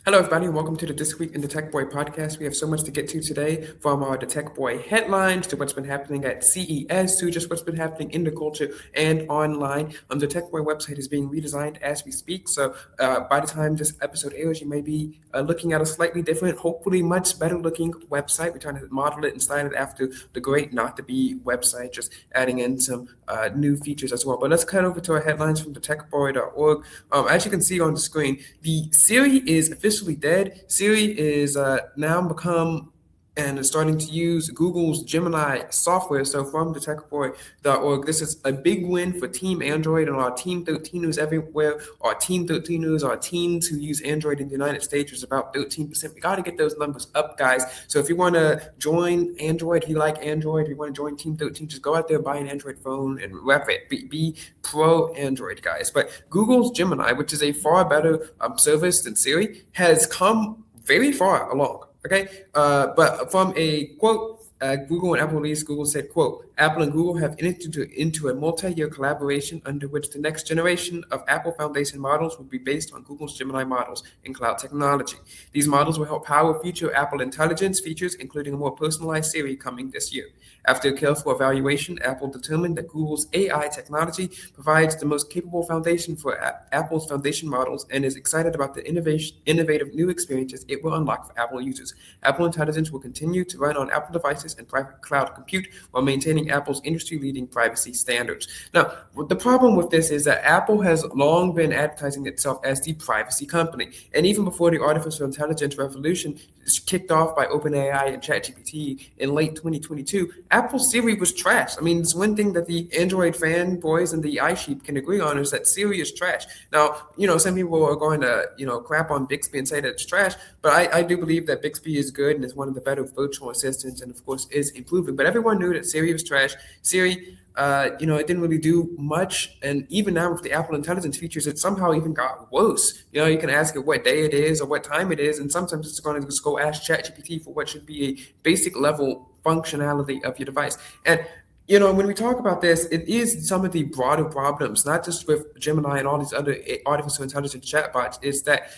Hello, everybody, and welcome to This Week in the Tech Boy podcast. We have so much to get to today, from the Tech Boy headlines to what's been happening at CES to just what's been happening in the culture and online. The Tech Boy website is being redesigned as we speak, so by the time this episode airs, you may be looking at a slightly different, hopefully much better looking website. We're trying to model it and style it after the great Not to Be website, just adding in some new features as well. But let's cut over to our headlines from thetechboy.org. As you can see on the screen, the Siri is officially dead. Siri is now become and is starting to use Google's Gemini software. So from thetechboy.org, this is a big win for Team Android and our Team 13ers everywhere. Our Team 13ers, our teens who use Android in the United States is about 13%. We got to get those numbers up, guys. So if you want to join Android, if you like Android, if you want to join Team 13, just go out there, buy an Android phone and rep it. Be pro Android, guys. But Google's Gemini, which is a far better service than Siri, has come very far along. Okay, but from a quote, Google and Apple released, Google said, quote, Apple and Google have entered into a multi-year collaboration under which the next generation of Apple Foundation models will be based on Google's Gemini models and cloud technology. These models will help power future Apple Intelligence features, including a more personalized Siri coming this year. After a careful evaluation, Apple determined that Google's AI technology provides the most capable foundation for Apple's foundation models and is excited about the innovative new experiences it will unlock for Apple users. Apple Intelligence will continue to run on Apple devices and private cloud compute while maintaining Apple's industry-leading privacy standards. Now, the problem with this is that Apple has long been advertising itself as the privacy company. And even before the artificial intelligence revolution kicked off by OpenAI and ChatGPT in late 2022, Apple Siri was trash. I mean, it's one thing that the Android fanboys and the iSheep can agree on is that Siri is trash. Now, some people are going to, crap on Bixby and say that it's trash, but I do believe that Bixby is good and is one of the better virtual assistants and, of course, is improving. But everyone knew that Siri was trash. Siri, it didn't really do much. And even now with the Apple Intelligence features, it somehow even got worse. You can ask it what day it is or what time it is, and sometimes it's going to just go ask ChatGPT for what should be a basic level functionality of your device. And when we talk about this, it is some of the broader problems, not just with Gemini and all these other artificial intelligence chatbots, is that,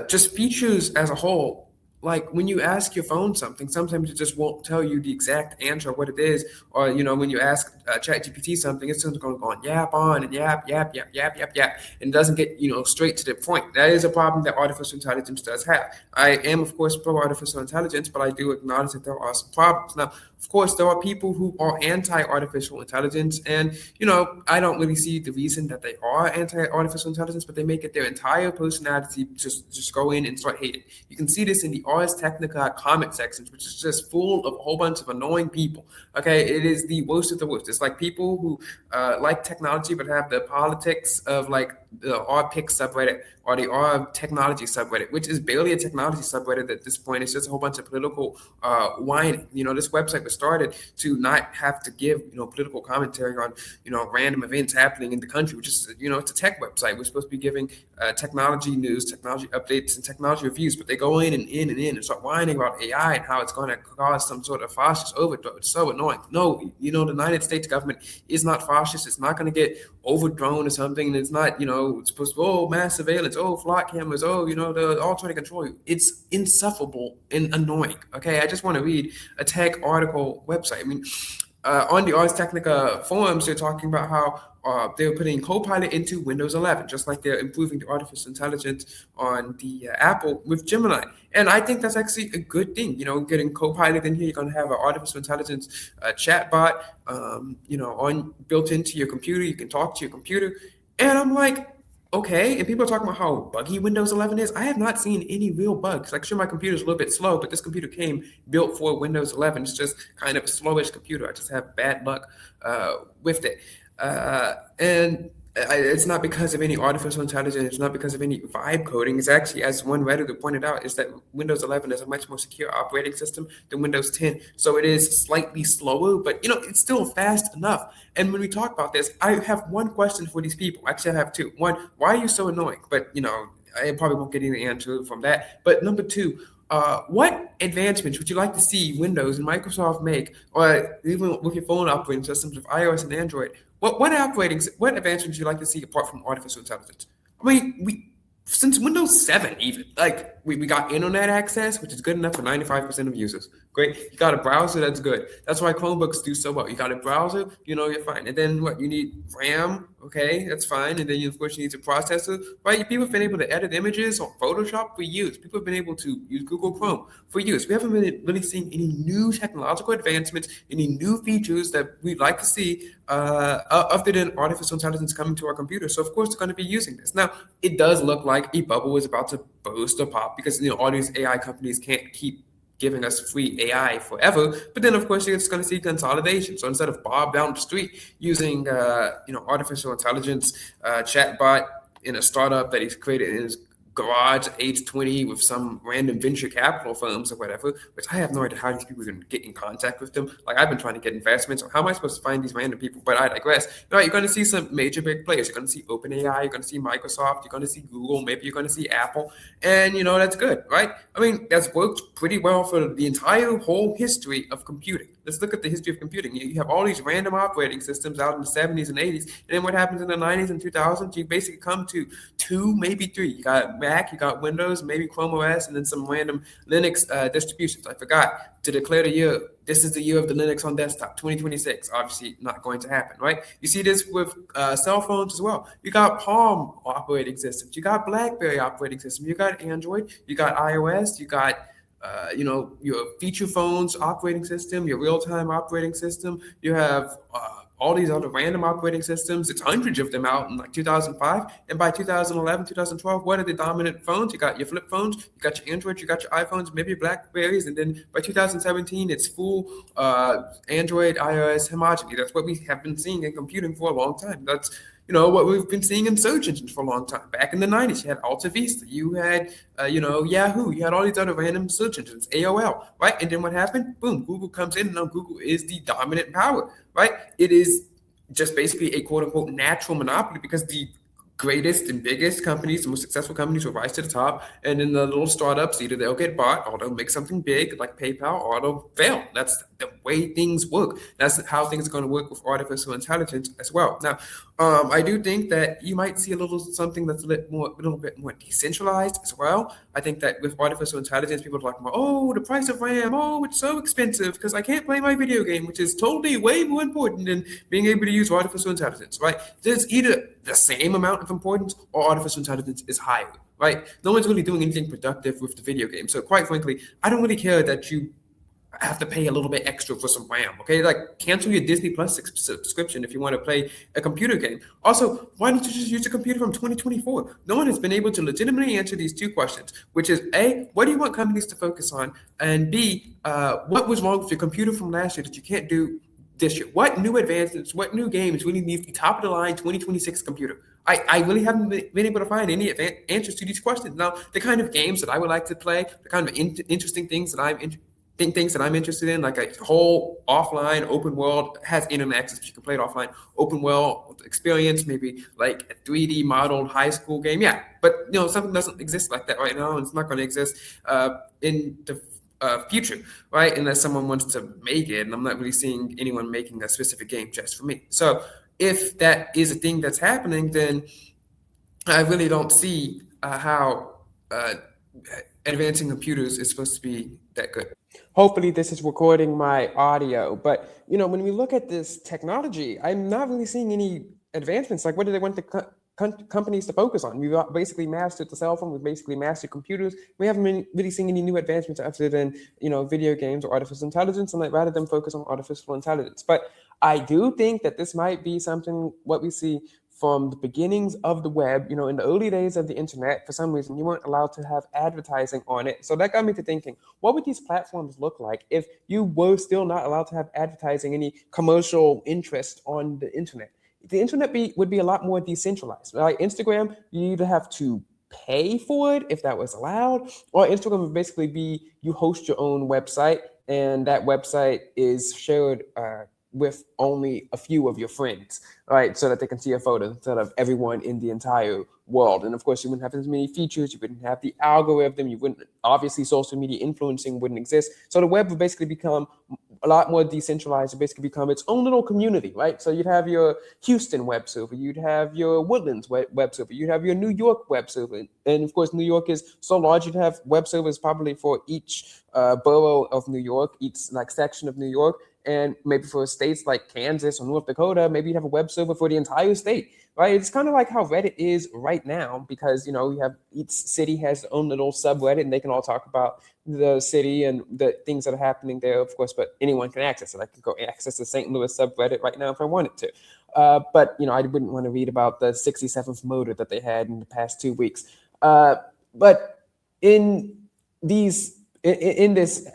just features as a whole. Like when you ask your phone something, sometimes it just won't tell you the exact answer of what it is. Or, when you ask ChatGPT something, it's just going to go on yap on and yap, yap, yap, yap, yap, yap, and it doesn't get, straight to the point. That is a problem that artificial intelligence does have. I am, of course, pro artificial intelligence, but I do acknowledge that there are some problems. Now, of course, there are people who are anti-artificial intelligence, and, I don't really see the reason that they are anti-artificial intelligence, but they make it their entire personality just go in and start hating. You can see this in the Ars Technica comment sections, which is just full of a whole bunch of annoying people. Okay, it is the worst of the worst. It's like people who like technology but have the politics of like the R-Pick subreddit or the R technology subreddit, which is barely a technology subreddit at this point. It's just a whole bunch of political whining. This website was started to not have to give political commentary on random events happening in the country, which is it's a tech website. We're supposed to be giving technology news, technology updates, and technology reviews, but they go in and start whining about AI and how it's going to cause some sort of fascist overthrow. It's so annoying. No, the United States government is not fascist. It's not going to get overthrown or something. And it's not, it's supposed to, mass surveillance, flock cameras, the all trying to control you. It's insufferable and annoying. Okay, I just want to read a tech article website. I mean, on the Ars Technica forums, they're talking about how they're putting Copilot into Windows 11, just like they're improving the artificial intelligence on the Apple with Gemini. And I think that's actually a good thing. Getting Copilot in here, you're going to have an artificial intelligence chatbot, on built into your computer. You can talk to your computer. And I'm like, okay. And people are talking about how buggy Windows 11 is. I have not seen any real bugs. Like, sure, my computer's a little bit slow, but this computer came built for Windows 11. It's just kind of a slowish computer. I just have bad luck with it. And it's not because of any artificial intelligence. It's not because of any vibe coding. It's actually, as one Redditor pointed out, is that Windows 11 is a much more secure operating system than Windows 10. So it is slightly slower, but it's still fast enough. And when we talk about this, I have one question for these people. Actually, I have two. One, why are you so annoying? But I probably won't get any answer from that. But number two, what advancements would you like to see Windows and Microsoft make, or even with your phone operating systems of iOS and Android? What advancements would you like to see apart from artificial intelligence? I mean, since Windows 7 even. Like we got internet access, which is good enough for 95% of users. Great. You got a browser, that's good. That's why Chromebooks do so well. You got a browser, you're fine. And then what? You need RAM, okay, that's fine. And then of course you need a processor, right? People have been able to edit images on Photoshop for years. People have been able to use Google Chrome for years. We haven't really seen any new technological advancements, any new features that we'd like to see other than artificial intelligence coming to our computers. So of course they're going to be using this. Now, it does look like a bubble is about to burst or pop because all these AI companies can't keep giving us free AI forever. But then, of course, you're just going to see consolidation. So instead of Bob down the street using, artificial intelligence chatbot in a startup that he's created in his garage at age 20 with some random venture capital firms or whatever, which I have no idea how these people can get in contact with them. Like I've been trying to get investments. So how am I supposed to find these random people? But I digress. You're going to see some major big players. You're going to see OpenAI. You're going to see Microsoft. You're going to see Google. Maybe you're going to see Apple. And, that's good, right? I mean, that's worked pretty well for the entire whole history of computing. Let's look at the history of computing. You have all these random operating systems out in the 70s and 80s. And then what happens in the 90s and 2000s? You basically come to two, maybe three. You got Mac, you got Windows, maybe Chrome OS, and then some random Linux distributions. I forgot to declare the year. This is the year of the Linux on desktop, 2026. Obviously not going to happen, right? You see this with cell phones as well. You got Palm operating systems. You got BlackBerry operating system. You got Android. You got iOS. You got your feature phones operating system, your real-time operating system. You have all these other random operating systems. It's hundreds of them out in like 2005. And by 2011, 2012, what are the dominant phones? You got your flip phones, you got your Android, you got your iPhones, maybe your Blackberries. And then by 2017, it's full Android, iOS homogeny. That's what we have been seeing in computing for a long time. That's what we've been seeing in search engines for a long time. Back in the 90s, you had Alta Vista, you had, Yahoo, you had all these other random search engines, AOL, right? And then what happened? Boom, Google comes in, and now Google is the dominant power, right? It is just basically a quote unquote natural monopoly because the greatest and biggest companies, the most successful companies will rise to the top. And then the little startups, either they'll get bought or they'll make something big like PayPal or they'll fail. That's the way things work. That's how things are going to work with artificial intelligence as well. Now, I do think that you might see a little something that's a little bit more decentralized as well. I think that with artificial intelligence, people are talking about, oh, the price of RAM, oh, it's so expensive because I can't play my video game, which is totally way more important than being able to use artificial intelligence, right? There's either the same amount of importance or artificial intelligence is higher, right? No one's really doing anything productive with the video game. So quite frankly, I don't really care that you have to pay a little bit extra for some RAM, okay? Like cancel your Disney Plus subscription if you want to play a computer game. Also, why don't you just use a computer from 2024? No one has been able to legitimately answer these two questions, which is A, what do you want companies to focus on? And B, what was wrong with your computer from last year that you can't do this year? What new advancements, what new games really need the top of the line 2026 computer? I really haven't been able to find any answers to these questions. Now, the kind of games that I would like to play, the kind of interesting things that things that I'm interested in, like a whole offline open world, has internet access, but you can play it offline, open world experience, maybe like a 3D modeled high school game. Yeah, but something doesn't exist like that right now, and it's not going to exist in the future, right? Unless someone wants to make it, and I'm not really seeing anyone making a specific game just for me. So if that is a thing that's happening, then I really don't see how advancing computers is supposed to be that good. Hopefully this is recording my audio, but when we look at this technology, I'm not really seeing any advancements. Like, what do they want the companies to focus on? We've basically mastered the cell phone. We've basically mastered computers. We haven't really seen any new advancements other than video games or artificial intelligence, and I'd rather them focus on artificial intelligence. But I do think that this might be something what we see from the beginnings of the web. In the early days of the internet, for some reason, you weren't allowed to have advertising on it. So that got me to thinking, what would these platforms look like if you were still not allowed to have advertising, any commercial interest on the internet? The internet would be a lot more decentralized. Like Instagram, you either have to pay for it if that was allowed, or Instagram would basically be you host your own website, and that website is shared with only a few of your friends, right? So that they can see a photo instead of everyone in the entire world. And of course, you wouldn't have as many features. You wouldn't have the algorithm. You wouldn't, obviously, social media influencing wouldn't exist. So the web would basically become a lot more decentralized. It basically become its own little community, right? So you'd have your Houston web server, you'd have your Woodlands web server, you'd have your New York web server, and of course New York is so large you'd have web servers probably for each borough of New York, each like section of New York, and maybe for states like Kansas or North Dakota, maybe you'd have a web server for the entire state, right? It's kind of like how Reddit is right now, because we have each city has their own little subreddit, and they can all talk about the city and the things that are happening there, of course, but anyone can access it. I could go access the St. Louis subreddit right now if I wanted to. But I wouldn't want to read about the 67th murder that they had in the past 2 weeks. But in this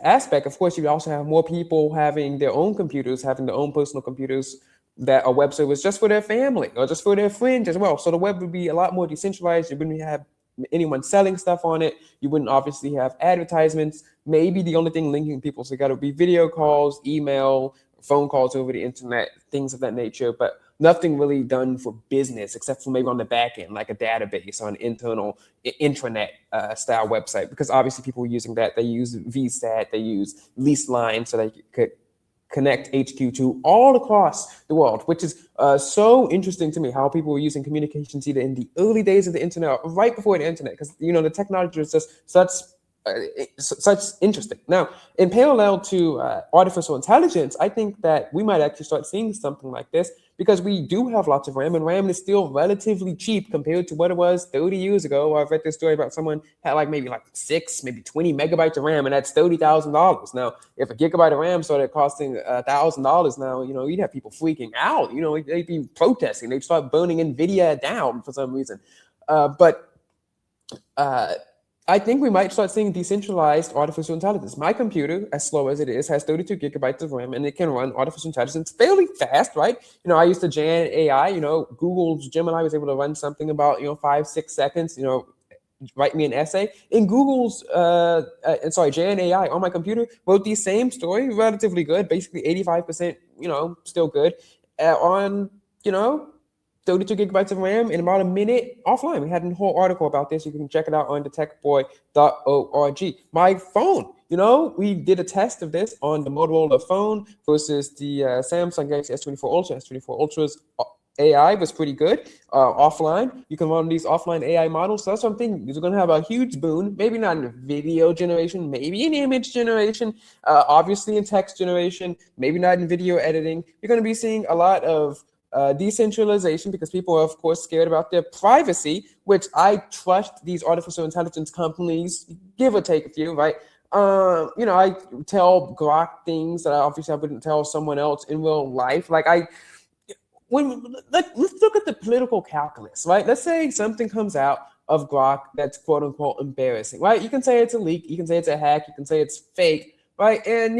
aspect, of course, you also have more people having their own computers, having their own personal computers that are web servers just for their family or just for their friends as well. So the web would be a lot more decentralized. You wouldn't have anyone selling stuff on it. You wouldn't obviously have advertisements. Maybe the only thing linking people together would be video calls, email, phone calls over the internet, things of that nature, but nothing really done for business except for maybe on the back end, like a database or an internal intranet style website, because obviously people are using that. They use VSAT, they use leased line so they could connect HQ to all across the world, which is so interesting to me, how people were using communications either in the early days of the internet or right before the internet, because the technology was just such interesting. Now, in parallel to artificial intelligence, I think that we might actually start seeing something like this, because we do have lots of RAM, and RAM is still relatively cheap compared to what it was 30 years ago. I've read this story about someone had maybe 6, maybe 20 megabytes of RAM, and that's $30,000. Now, if a gigabyte of RAM started costing $1,000 now, you'd have people freaking out. They'd be protesting. They'd start burning NVIDIA down for some reason. But I think we might start seeing decentralized artificial intelligence. My computer, as slow as it is, has 32 gigabytes of RAM, and it can run artificial intelligence fairly fast, right? I used to Gen AI, Google's Gemini was able to run something about, 5-6 seconds, write me an essay. In Google's, Gen AI on my computer wrote the same story, relatively good, basically 85%, still good, on, 32 gigabytes of RAM in about a minute offline. We had a whole article about this. You can check it out on thetechboy.org. My phone, we did a test of this on the Motorola phone versus the Samsung Galaxy S24 Ultra. S24 Ultra's AI was pretty good offline. You can run these offline AI models. So that's something you're going to have a huge boon. Maybe not in video generation, maybe in image generation, obviously in text generation, maybe not in video editing. You're going to be seeing a lot of decentralization, because people are, of course, scared about their privacy, which I trust these artificial intelligence companies, give or take a few, right? I tell Grok things that I wouldn't tell someone else in real life. Let's look at the political calculus, right? Let's say something comes out of Grok that's quote unquote embarrassing, right? You can say it's a leak, you can say it's a hack, you can say it's fake, right? And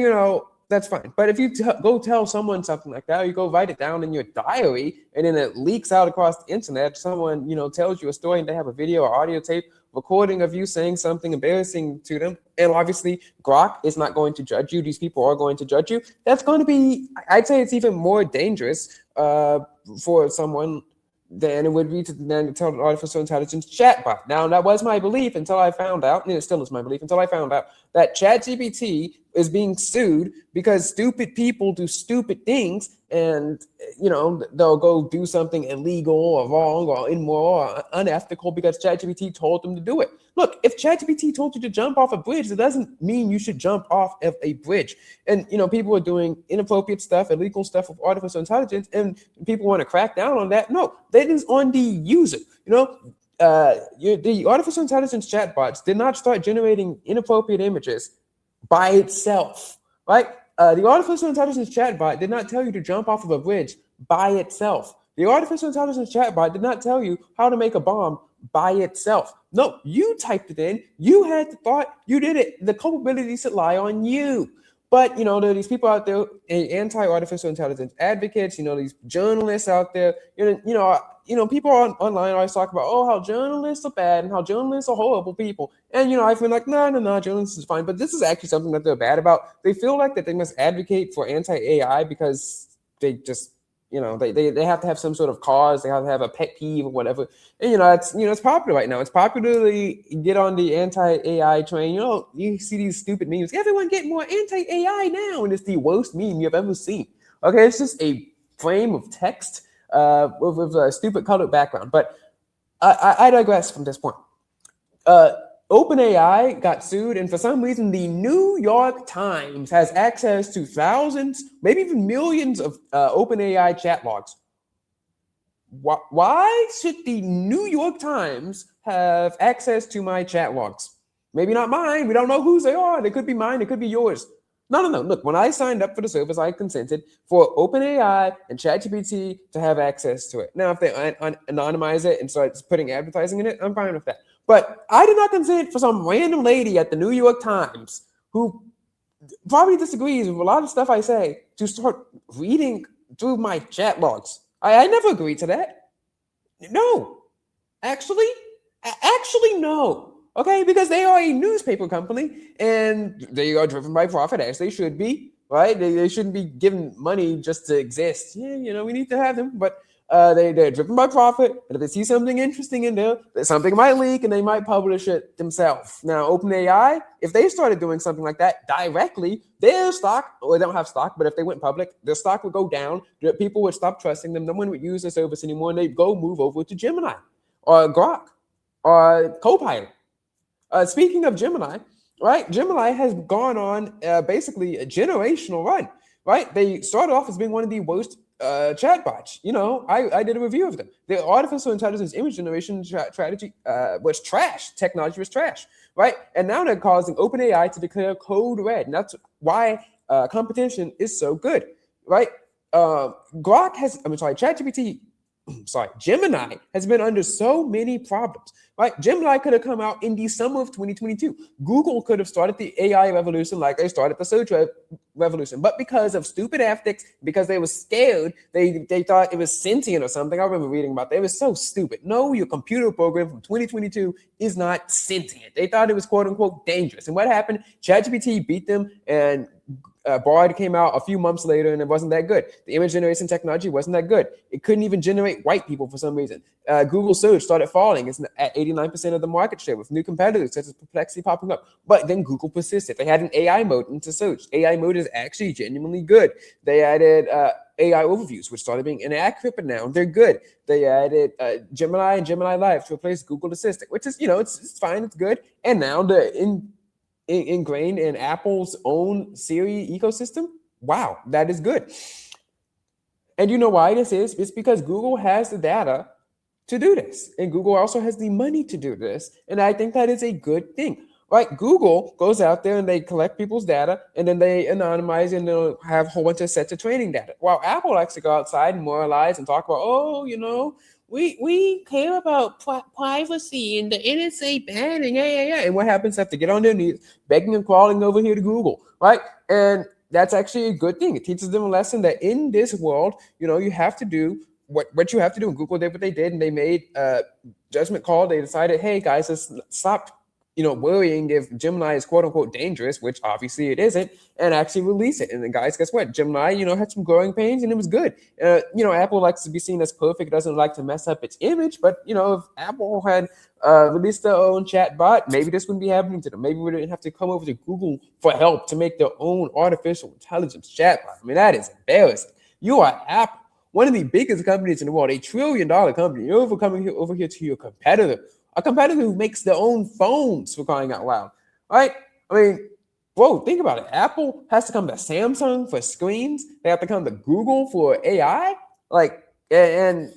that's fine. But if you go tell someone something like that, or you go write it down in your diary, and then it leaks out across the internet, someone, tells you a story, and they have a video or audio tape recording of you saying something embarrassing to them, and obviously Grok is not going to judge you. These people are going to judge you. That's going to be, I'd say it's even more dangerous for someone than it would be to tell an artificial intelligence chatbot. Now, that was my belief until I found out, and it still is my belief until I found out that ChatGPT is being sued because stupid people do stupid things, and they'll go do something illegal or wrong or immoral or unethical because ChatGPT told them to do it. Look, if ChatGPT told you to jump off a bridge, it doesn't mean you should jump off of a bridge. And people are doing inappropriate stuff, illegal stuff with artificial intelligence, and people want to crack down on that. No, that is on the user. The artificial intelligence chatbots did not start generating inappropriate images by itself, right? The artificial intelligence chatbot did not tell you to jump off of a bridge by itself. The artificial intelligence chatbot did not tell you how to make a bomb by itself. No, you typed it in, you had the thought, you did it. The culpability should lie on you. But, there are these people out there, anti-artificial intelligence advocates, these journalists out there, people online always talk about, how journalists are bad and how journalists are horrible people. And, I feel like, no, journalists is fine. But this is actually something that they're bad about. They feel like that they must advocate for anti-AI because they just, they have to have some sort of cause. They have to have a pet peeve or whatever. And it's popular right now. It's popular to get on the anti-AI train. You see these stupid memes. Everyone get more anti-AI now, and it's the worst meme you've ever seen. Okay, it's just a frame of text with a stupid colored background. But I digress from this point. OpenAI got sued, and for some reason, the New York Times has access to thousands, maybe even millions of OpenAI chat logs. Why should the New York Times have access to my chat logs? Maybe not mine. We don't know whose they are. They could be mine. They could be yours. No. Look, when I signed up for the service, I consented for OpenAI and ChatGPT to have access to it. Now, if they anonymize it and start putting advertising in it, I'm fine with that. But I did not consent for some random lady at the New York Times who probably disagrees with a lot of stuff I say to start reading through my chat logs. I never agreed to that. No. Actually, no. Okay, because they are a newspaper company and they are driven by profit, as they should be, right? They shouldn't be given money just to exist. Yeah, we need to have them, but they're driven by profit. And if they see something interesting in there, something might leak and they might publish it themselves. Now, OpenAI, if they started doing something like that directly, their stock, or they don't have stock, but if they went public, their stock would go down. People would stop trusting them. No one would use the service anymore, and they'd move over to Gemini or Grok or Copilot. Speaking of Gemini, right? Gemini has gone on basically a generational run, right? They started off as being one of the worst chatbots. I did a review of them. The artificial intelligence image generation strategy was trash. Technology was trash, right? And now they're causing OpenAI to declare code red. And that's why competition is so good, right? ChatGPT. Gemini has been under so many problems, right? Gemini could have come out in the summer of 2022. Google could have started the AI revolution like they started the search revolution. But because of stupid ethics, because they were scared, they thought it was sentient or something. I remember reading about that. It was so stupid. No, your computer program from 2022 is not sentient. They thought it was quote unquote dangerous. And what happened? ChatGPT beat them, and Bard came out a few months later, and it wasn't that good. The image generation technology wasn't that good. It couldn't even generate white people for some reason. Google search started falling. It's at 89% of the market share with new competitors such as Perplexity popping up. But then Google persisted. They had an AI mode into search. AI mode is actually genuinely good. They added AI overviews, which started being inaccurate, but now they're good. They added Gemini and Gemini Live to replace Google Assistant, which is, it's fine, it's good. And now ingrained in Apple's own Siri ecosystem. Wow, that is good. And you know why this is? It's because Google has the data to do this. And Google also has the money to do this. And I think that is a good thing. Right? Google goes out there and they collect people's data, and then they anonymize and they'll have a whole bunch of sets of training data. While Apple likes to go outside and moralize and talk about, we care about privacy and the NSA banning, yeah. And what happens? They have to get on their knees, begging and crawling over here to Google, right? And that's actually a good thing. It teaches them a lesson that in this world, you have to do what you have to do. And Google did what they did, and they made a judgment call. They decided, hey guys, let's stop worrying if Gemini is quote unquote dangerous, which obviously it isn't, and actually release it. And then guys, guess what? Gemini, had some growing pains and it was good. Apple likes to be seen as perfect, doesn't like to mess up its image, but if Apple had released their own chat bot, maybe this wouldn't be happening to them. Maybe we didn't have to come over to Google for help to make their own artificial intelligence chat bot. I mean, that is embarrassing. You are Apple, one of the biggest companies in the world, $1 trillion company. You're coming over here to your competitor. A competitor who makes their own phones, for crying out loud, right? I mean, bro, think about it. Apple has to come to Samsung for screens. They have to come to Google for AI. And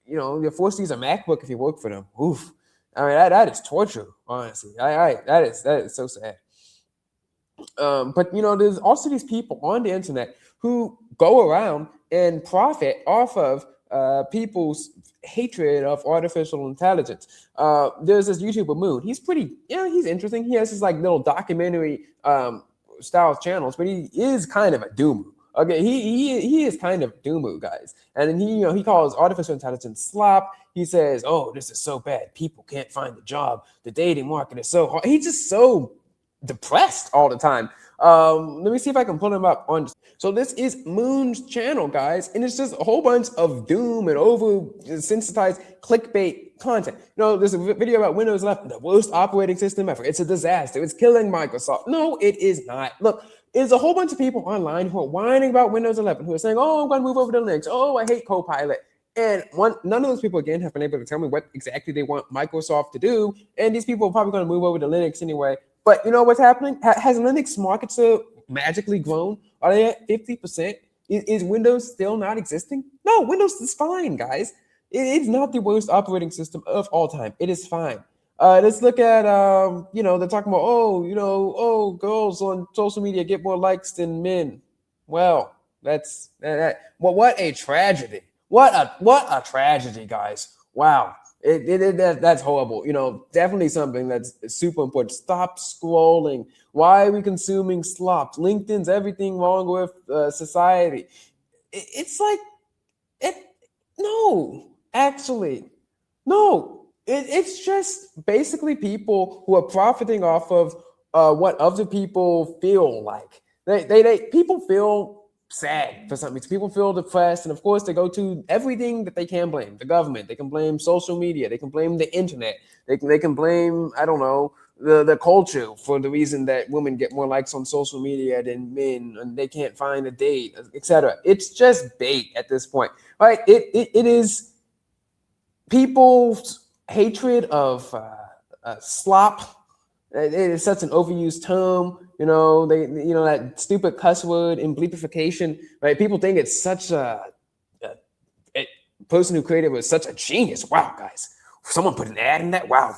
you're forced to use a MacBook if you work for them. Oof. I mean, that is torture, honestly. That is so sad. But there's also these people on the internet who go around and profit off of people's hatred of artificial intelligence. There's this YouTuber Moon. He's pretty, he's interesting. He has this little documentary style channels, but he is kind of a doomer. Okay, he is kind of doomer, guys. And then he calls artificial intelligence slop. He says, "Oh, this is so bad. People can't find a job. The dating market is so hard." He's just so depressed all the time. Let me see if I can pull him up on. So this is Moon's channel, guys, and it's just a whole bunch of doom and over sensitized clickbait content. There's a video about Windows 11, the worst operating system ever. It's a disaster. It's killing Microsoft. No, it is not. Look, there's a whole bunch of people online who are whining about Windows 11, who are saying, "Oh, I'm going to move over to Linux. Oh, I hate Copilot." And none of those people, again, have been able to tell me what exactly they want Microsoft to do. And these people are probably going to move over to Linux anyway. But you know what's happening? Has Linux market share magically grown? Are they at 50%? Is Windows still not existing? No, Windows is fine, guys. It's not the worst operating system of all time. It is fine. Let's look at, they're talking about, girls on social media get more likes than men. Well, what a tragedy. What a tragedy, guys. Wow. That's horrible. Definitely something that's super important. Stop scrolling. Why are we consuming slop? LinkedIn's everything wrong with society. It's like, no, actually, no. It's just basically people who are profiting off of what other people feel like. People feel sad for some reason. People feel depressed, and of course they go to everything that they can blame. The government, they can blame social media, they can blame the internet, they can blame, I don't know, the culture for the reason that women get more likes on social media than men, and they can't find a date, etc. It's just bait at this point, right? It is people's hatred of slop. It is such an overused term. That stupid cuss word and bleepification, right? People think it's such a person who created it was such a genius. Wow, guys, someone put an ad in that. Wow,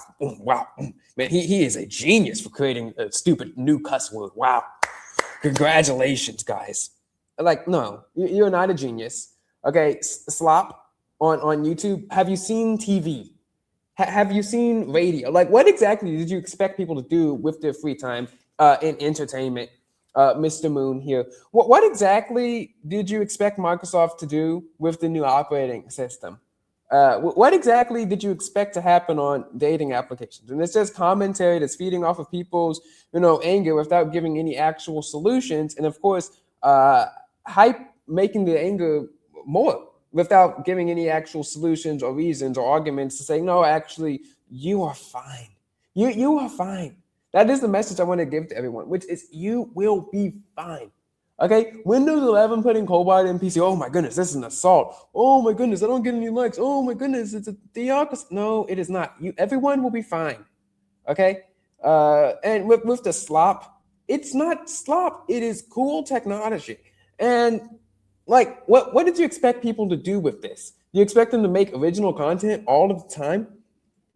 man, he is a genius for creating a stupid new cuss word. Wow, congratulations, guys. Like, no, you're not a genius. Okay, slop on YouTube. Have you seen TV? Have you seen radio? Like, what exactly did you expect people to do with their free time in entertainment, Mr. Moon here? What exactly did you expect Microsoft to do with the new operating system? What exactly did you expect to happen on dating applications? And it's just commentary that's feeding off of people's, anger without giving any actual solutions. And of course, hype making the anger more, without giving any actual solutions or reasons or arguments to say, no, actually, you are fine. You are fine. That is the message I want to give to everyone, which is you will be fine. Okay? Windows 11 putting Copilot in PC. Oh my goodness, this is an assault. Oh my goodness, I don't get any likes. Oh my goodness, it's a theocracy. No, it is not. Everyone will be fine. Okay? And with the slop, it's not slop. It is cool technology. And like, what did you expect people to do with this? Do you expect them to make original content all of the time?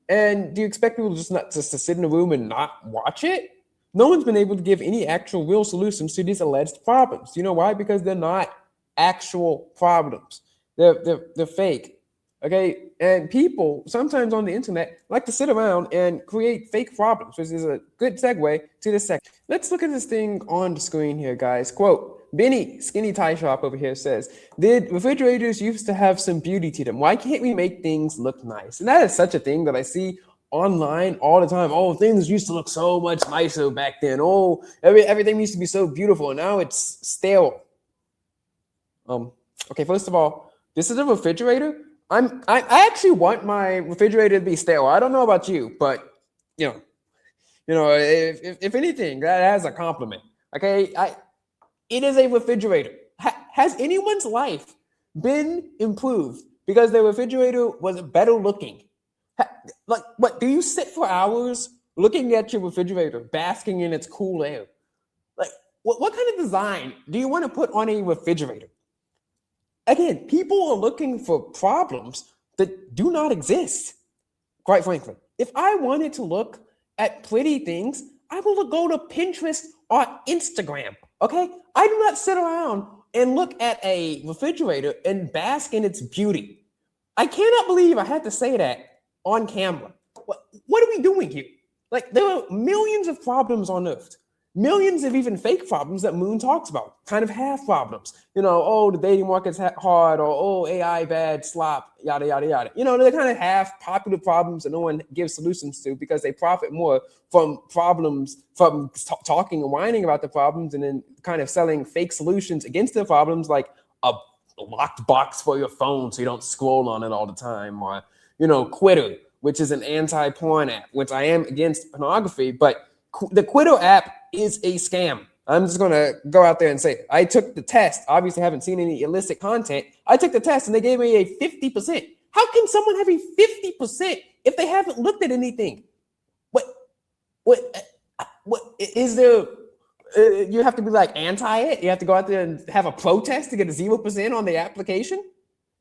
And do you expect people just to sit in a room and not watch it? No one's been able to give any actual real solutions to these alleged problems. You know why? Because they're not actual problems. They're fake. Okay, and people sometimes on the internet like to sit around and create fake problems, which is a good segue to this section. Let's look at this thing on the screen here, guys. Quote, Benny, Skinny Tie Shop over here says, did refrigerators used to have some beauty to them? Why can't we make things look nice? And that is such a thing that I see online all the time. Oh, things used to look so much nicer back then. Oh, everything used to be so beautiful, and now it's stale. Okay, first of all, this is a refrigerator. I actually want my refrigerator to be stale. I don't know about you, but if anything, that has a compliment. Okay, it is a refrigerator. Has anyone's life been improved because their refrigerator was better looking? Like, what, do you sit for hours looking at your refrigerator, basking in its cool air? Like, what kind of design do you want to put on a refrigerator? Again, people are looking for problems that do not exist, quite frankly. If I wanted to look at pretty things, I will go to Pinterest or Instagram, okay? I do not sit around and look at a refrigerator and bask in its beauty. I cannot believe I had to say that on camera. What are we doing here? Like, there are millions of problems on Earth. millions of even fake problems that Moon talks about, kind of half problems. Oh, the dating market's hard, or oh, AI bad, slop, yada, yada, yada. They're kind of half popular problems that no one gives solutions to because they profit more from problems, from talking and whining about the problems and then kind of selling fake solutions against the problems, like a locked box for your phone so you don't scroll on it all the time, or, Quitter, which is an anti-porn app, which I am against pornography, but the Quitter app is a scam. I'm just going to go out there and say, I took the test. Obviously, I haven't seen any illicit content. I took the test and they gave me a 50%. How can someone have a 50% if they haven't looked at anything? What is there? You have to be like anti it. You have to go out there and have a protest to get a 0% on the application.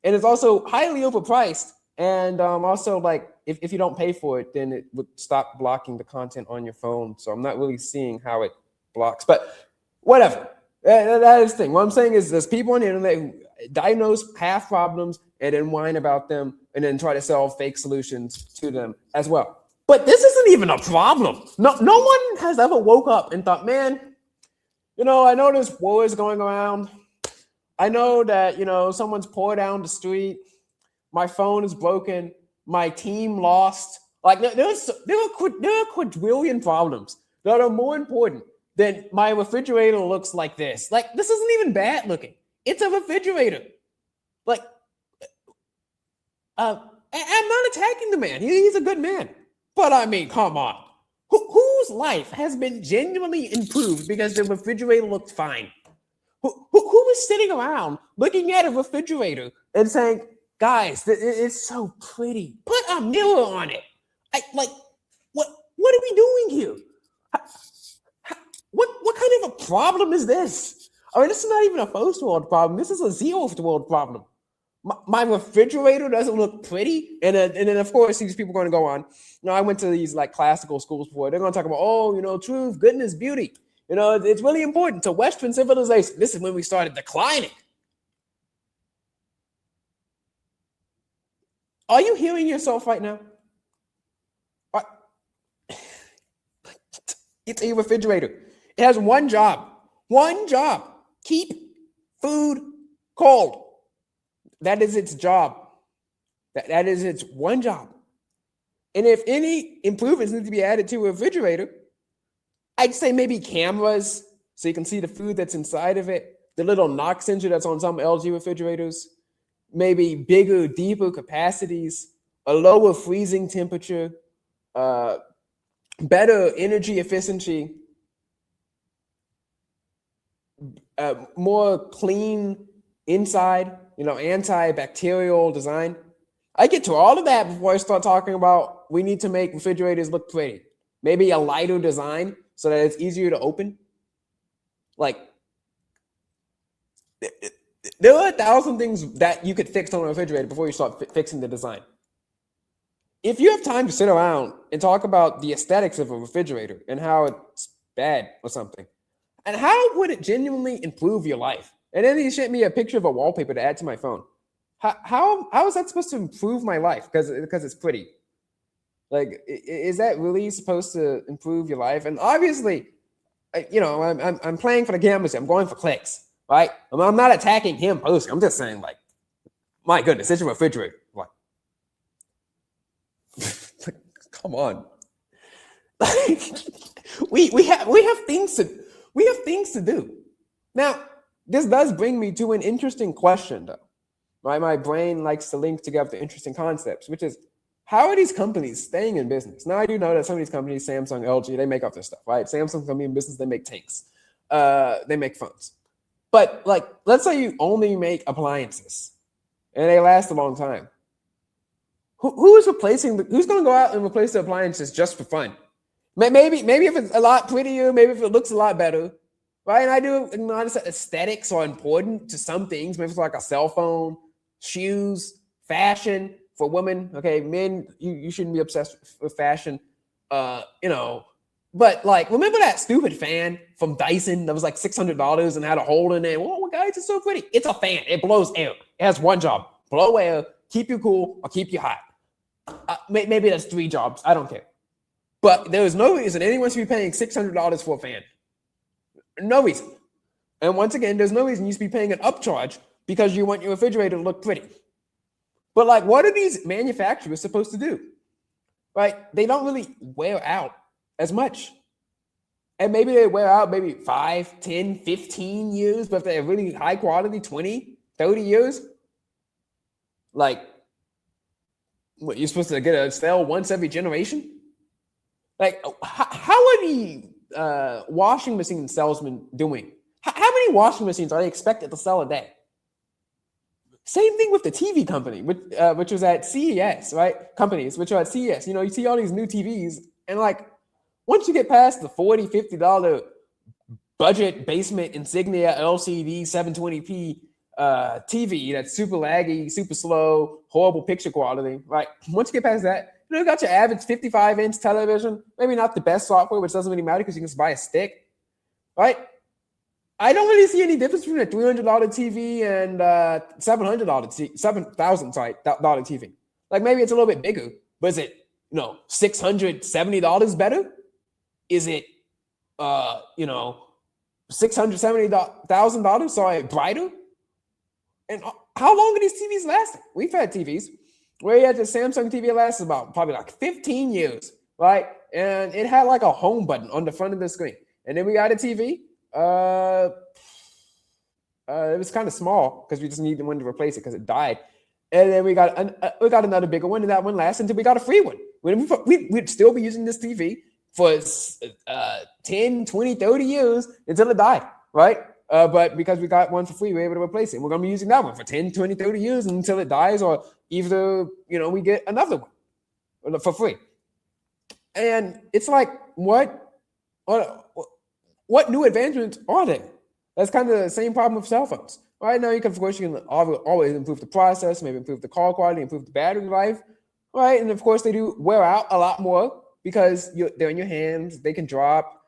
And it's also highly overpriced. And also, like, if you don't pay for it, then it would stop blocking the content on your phone. So I'm not really seeing how it blocks, but whatever. That is the thing. What I'm saying is there's people on the internet who diagnose half problems and then whine about them and then try to sell fake solutions to them as well. But this isn't even a problem. No one has ever woke up and thought, man, I know there's wars going around. I know that, someone's poured down the street. My phone is broken. My team lost. Like there are quadrillion problems that are more important than my refrigerator looks like this. Like this isn't even bad looking. It's a refrigerator. Like, I'm not attacking the man. He's a good man. But I mean, come on. Whose life has been genuinely improved because the refrigerator looked fine? Who is sitting around looking at a refrigerator and saying, guys, it's so pretty. Put a mirror on it. What are we doing here? What kind of a problem is this? I mean, this is not even a first world problem. This is a 0th world problem. My refrigerator doesn't look pretty. And then, of course, these people are going to go on. I went to these like classical schools before. They're going to talk about, truth, goodness, beauty. It's really important to Western civilization. This is when we started declining. Are you hearing yourself right now? It's a refrigerator. It has one job. Keep food cold. That is its job. That is its one job. And if any improvements need to be added to a refrigerator, I'd say maybe cameras so you can see the food that's inside of it, the little knock sensor that's on some LG refrigerators, maybe bigger, deeper capacities, a lower freezing temperature, better energy efficiency, more clean inside, antibacterial design. I get to all of that before I start talking about we need to make refrigerators look pretty. Maybe a lighter design so that it's easier to open. Like, there are 1,000 things that you could fix on a refrigerator before you start fixing the design. If you have time to sit around and talk about the aesthetics of a refrigerator and how it's bad or something, and how would it genuinely improve your life? And then he sent me a picture of a wallpaper to add to my phone. How is that supposed to improve my life? Because it's pretty. Like, is that really supposed to improve your life? And obviously, I'm playing for the cameras. I'm going for clicks, right? I'm not attacking him personally. I'm just saying, like, my goodness, it's a refrigerator. Like, come on. we have things to do. Now, this does bring me to an interesting question, though. Right? My brain likes to link together interesting concepts, which is, how are these companies staying in business? Now, I do know that some of these companies, Samsung, LG, they make up their stuff, right? Samsung's gonna be in business, they make tanks. They make phones. But, like, let's say you only make appliances and they last a long time. Who's going to go out and replace the appliances just for fun? Maybe if it's a lot prettier, maybe if it looks a lot better, right? And I do acknowledge that aesthetics are important to some things. Maybe it's like a cell phone, shoes, fashion for women. Okay, men, you shouldn't be obsessed with fashion, But, like, remember that stupid fan from Dyson that was like $600 and had a hole in it? Oh, guys, it's so pretty. It's a fan. It blows air. It has one job: blow air, keep you cool, or keep you hot. Maybe that's 3 jobs. I don't care. But there is no reason anyone should be paying $600 for a fan. No reason. And once again, there's no reason you should be paying an upcharge because you want your refrigerator to look pretty. But like, what are these manufacturers supposed to do? Right? They don't really wear out as much. And maybe they wear out maybe 5, 10, 15 years, but if they're really high quality, 20, 30 years, like, what, you're supposed to get a sale once every generation? Like, how are the washing machine salesmen doing? How many washing machines are they expected to sell a day? Same thing with the TV company, which was at CES, right? Companies which are at CES. You see all these new TVs, and like, once you get past the $40, $50 budget basement Insignia LCD 720p TV that's super laggy, super slow, horrible picture quality, right? Once you get past that, you got your average 55-inch television, maybe not the best software, which doesn't really matter because you can just buy a stick, right? I don't really see any difference between a $300 TV and $7,000 TV. Like, maybe it's a little bit bigger, but is it $670 better? Is it $670,000 sorry brighter? And how long are these TVs lasting? We've had TVs where you had the Samsung TV lasts about probably like 15 years, right? And it had like a home button on the front of the screen. And then we got a TV. It was kind of small because we just needed one to replace it because it died. And then we got another bigger one, and that one lasted until we got a free one. We'd still be using this TV for 10, 20, 30 years until it died, right? But because we got one for free, we were able to replace it. We're going to be using that one for 10, 20, 30 years until it dies, or either, we get another one for free. And it's like, what new advancements are there? That's kind of the same problem with cell phones. Right now, you can always improve the process, maybe improve the call quality, improve the battery life, right? And of course, they do wear out a lot more because they're in your hands. They can drop.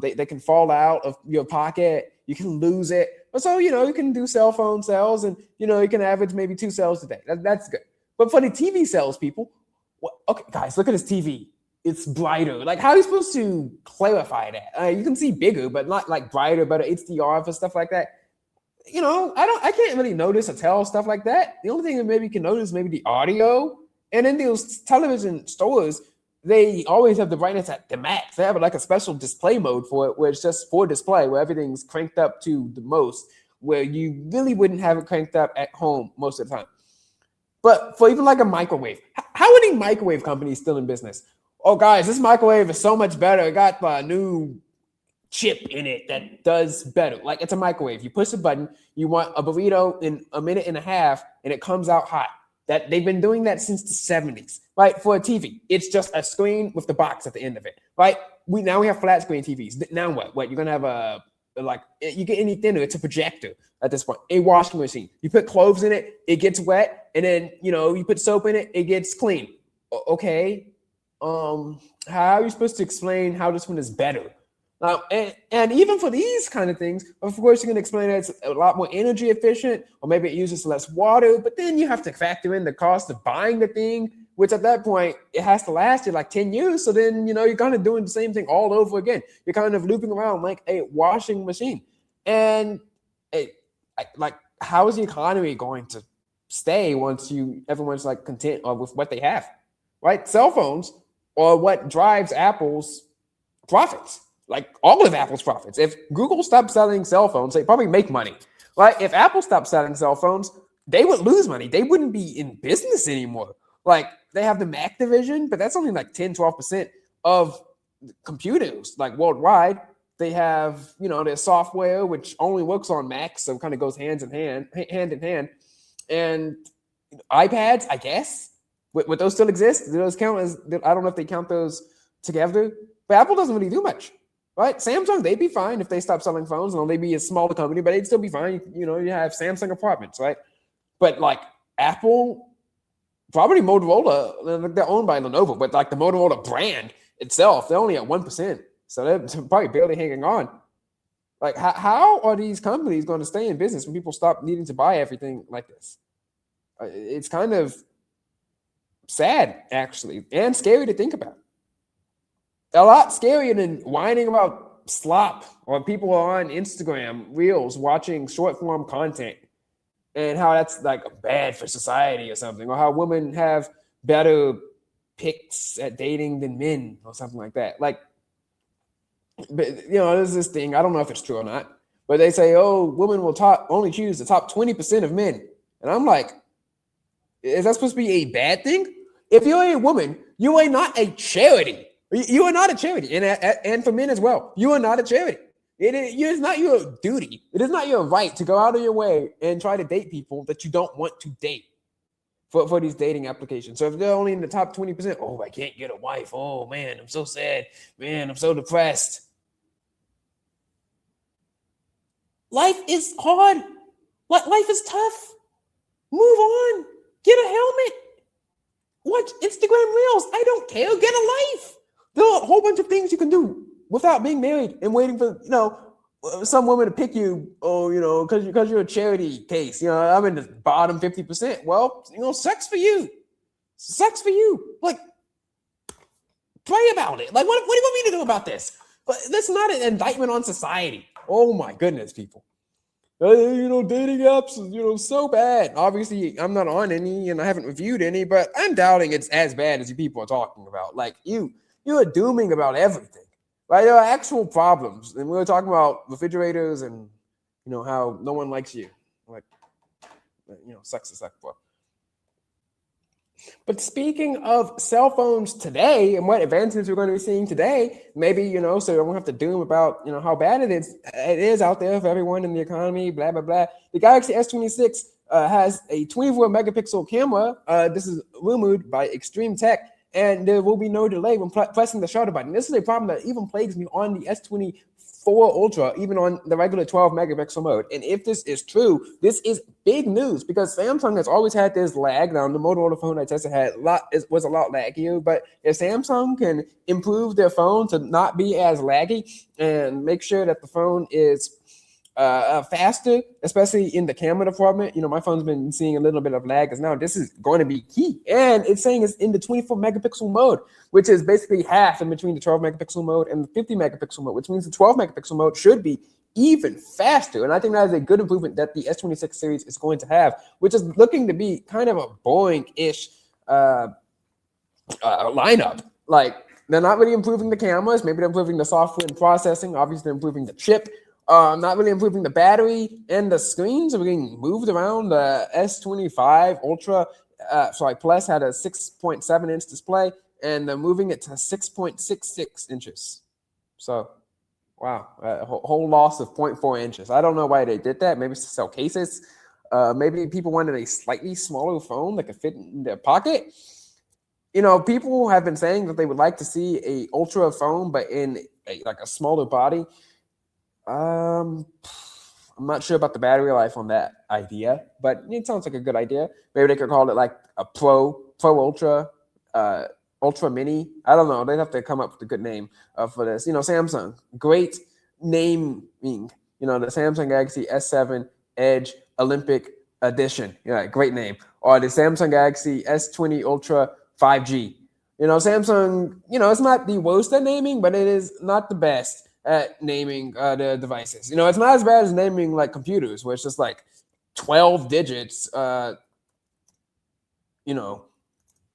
They can fall out of your pocket. You can lose it. So, you can do cell phone sales, and, you can average maybe 2 sales a day. That's good. But for the TV sales people, okay, guys, look at this TV. It's brighter. Like, how are you supposed to clarify that? You can see bigger, but not like brighter, better HDR for stuff like that. I can't really notice or tell stuff like that. The only thing that maybe you can notice is maybe the audio. And in those television stores, they always have the brightness at the max. They have like a special display mode for it, where it's just for display, where everything's cranked up to the most, where you really wouldn't have it cranked up at home most of the time. But for even like a microwave, how are the microwave companies still in business? Oh, guys, this microwave is so much better. It got a new chip in it that does better. Like, it's a microwave. You push a button, you want a burrito in a minute and a half, and it comes out hot. That they've been doing that since the 70s, right? For a TV, it's just a screen with the box at the end of it, right? We have flat screen TVs. Now what? You're gonna have you get any thinner, it's a projector at this point. A washing machine. You put clothes in it, it gets wet, and then you put soap in it, it gets clean. Okay. How are you supposed to explain how this one is better? And even for these kind of things, of course, you can explain that it's a lot more energy efficient, or maybe it uses less water, but then you have to factor in the cost of buying the thing, which at that point, it has to last you like 10 years. So then, you're kind of doing the same thing all over again. You're kind of looping around like a washing machine. And how is the economy going to stay once everyone's like content with what they have, right? Cell phones are what drives Apple's profits. Like, all of Apple's profits. If Google stopped selling cell phones, they probably make money, right? If Apple stopped selling cell phones, they would lose money. They wouldn't be in business anymore. Like, they have the Mac division, but that's only like 10, 12% of computers, like worldwide. They have, their software, which only works on Macs, so it kind of goes hand in hand. And iPads, I guess, would those still exist? Do those count as? I don't know if they count those together. But Apple doesn't really do much, right? Samsung, they'd be fine if they stopped selling phones. They'd be a smaller company, but they'd still be fine. You have Samsung apartments, right? But like Apple, probably Motorola, they're owned by Lenovo, but like the Motorola brand itself, they're only at 1%. So they're probably barely hanging on. Like, how are these companies going to stay in business when people stop needing to buy everything like this? It's kind of sad, actually, and scary to think about. A lot scarier than whining about slop, or people are on Instagram Reels watching short form content, and how that's like bad for society or something, or how women have better picks at dating than men or something like that. Like, but there's this thing, I don't know if it's true or not, but they say, oh, women will only choose the top 20% of men. And I'm like, is that supposed to be a bad thing? If you're a woman, you are not a charity. You are not a charity. And for men as well, you are not a charity. It is not your duty. It is not your right to go out of your way and try to date people that you don't want to date for these dating applications. So if they're only in the top 20%, oh, I can't get a wife. Oh, man, I'm so sad. Man, I'm so depressed. Life is hard. Life is tough. Move on. Get a helmet. Watch Instagram Reels. I don't care. Get a life. There are a whole bunch of things you can do without being married and waiting for, some woman to pick you, because you're a charity case. I'm in the bottom 50%. Well, sucks for you. Sucks for you. Like, pray about it. Like, what do you want me to do about this? But that's not an indictment on society. Oh my goodness, people. Dating apps, so bad. Obviously, I'm not on any and I haven't reviewed any, but I'm doubting it's as bad as you people are talking about. Like, you are dooming about everything. Right? There are actual problems. And we were talking about refrigerators and, how no one likes you. Like, sucks to suck for. But speaking of cell phones today and what advancements we're going to be seeing today, maybe, so I won't have to doom about, how bad it is out there for everyone in the economy, blah, blah, blah. The Galaxy S26 has a 24 megapixel camera. This is rumored by Extreme Tech, and there will be no delay when pressing the shutter button. This is a problem that even plagues me on the S24 Ultra, even on the regular 12 megapixel mode. And if this is true, this is big news because Samsung has always had this lag. Now, the Motorola phone I tested was a lot laggier, but if Samsung can improve their phone to not be as laggy and make sure that the phone is faster, especially in the camera department. My phone's been seeing a little bit of lag, because now this is going to be key. And it's saying it's in the 24 megapixel mode, which is basically half in between the 12 megapixel mode and the 50 megapixel mode, which means the 12 megapixel mode should be even faster. And I think that is a good improvement that the S26 series is going to have, which is looking to be kind of a boring-ish lineup. Like, they're not really improving the cameras. Maybe they're improving the software and processing. Obviously, they're improving the chip. Not really improving the battery, and the screens are being moved around. The S25 Ultra, Plus had a 6.7-inch display, and they're moving it to 6.66 inches. So, wow, a whole loss of 0.4 inches. I don't know why they did that. Maybe it's to sell cases. Maybe people wanted a slightly smaller phone that could fit in their pocket. People have been saying that they would like to see a Ultra phone, but in a smaller body. I'm not sure about the battery life on that idea, but it sounds like a good idea. Maybe they could call it like a Pro Ultra, Ultra Mini. I don't know. They'd have to come up with a good name for this. Samsung, great naming. The Samsung Galaxy S7 Edge Olympic Edition. Yeah, great name. Or the Samsung Galaxy S20 Ultra 5G. Samsung, it's not the worst at naming, but it is not the best at naming the devices. It's not as bad as naming like computers, where it's just like 12 digits, random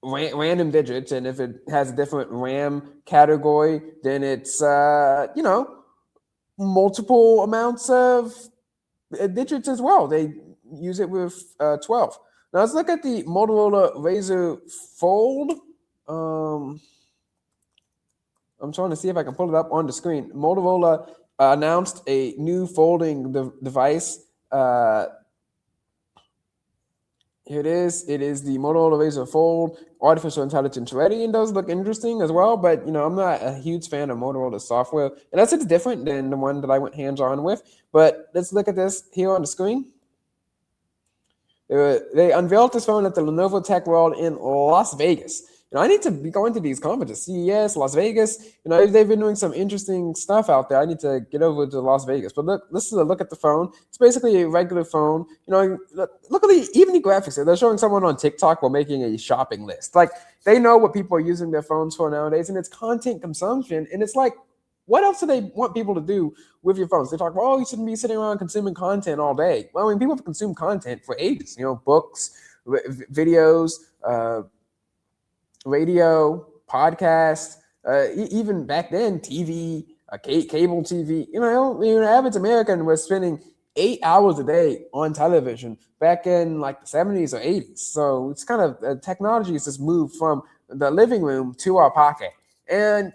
digits. And if it has a different RAM category, then it's, multiple amounts of digits as well. They use it with 12. Now let's look at the Motorola Razr Fold. I'm trying to see if I can pull it up on the screen. Motorola announced a new folding device. Here it is. It is the Motorola Razr Fold artificial intelligence ready, and does look interesting as well. But I'm not a huge fan of Motorola software, and that's it's different than the one that I went hands-on with. But let's look at this here on the screen. They unveiled this phone at the Lenovo Tech World in Las Vegas. I need to be going to these conferences, CES, Las Vegas. They've been doing some interesting stuff out there. I need to get over to Las Vegas. But look, this is a look at the phone. It's basically a regular phone. Look at even the graphics. They're showing someone on TikTok while making a shopping list. Like, they know what people are using their phones for nowadays, and it's content consumption. And it's like, what else do they want people to do with your phones? They talk about, oh, you shouldn't be sitting around consuming content all day. Well, I mean, people have consumed content for ages, books, videos, radio, podcasts, even back then, TV, cable TV. The average American was spending 8 hours a day on television back in like the 70s or 80s. So it's kind of technology has just moved from the living room to our pocket. And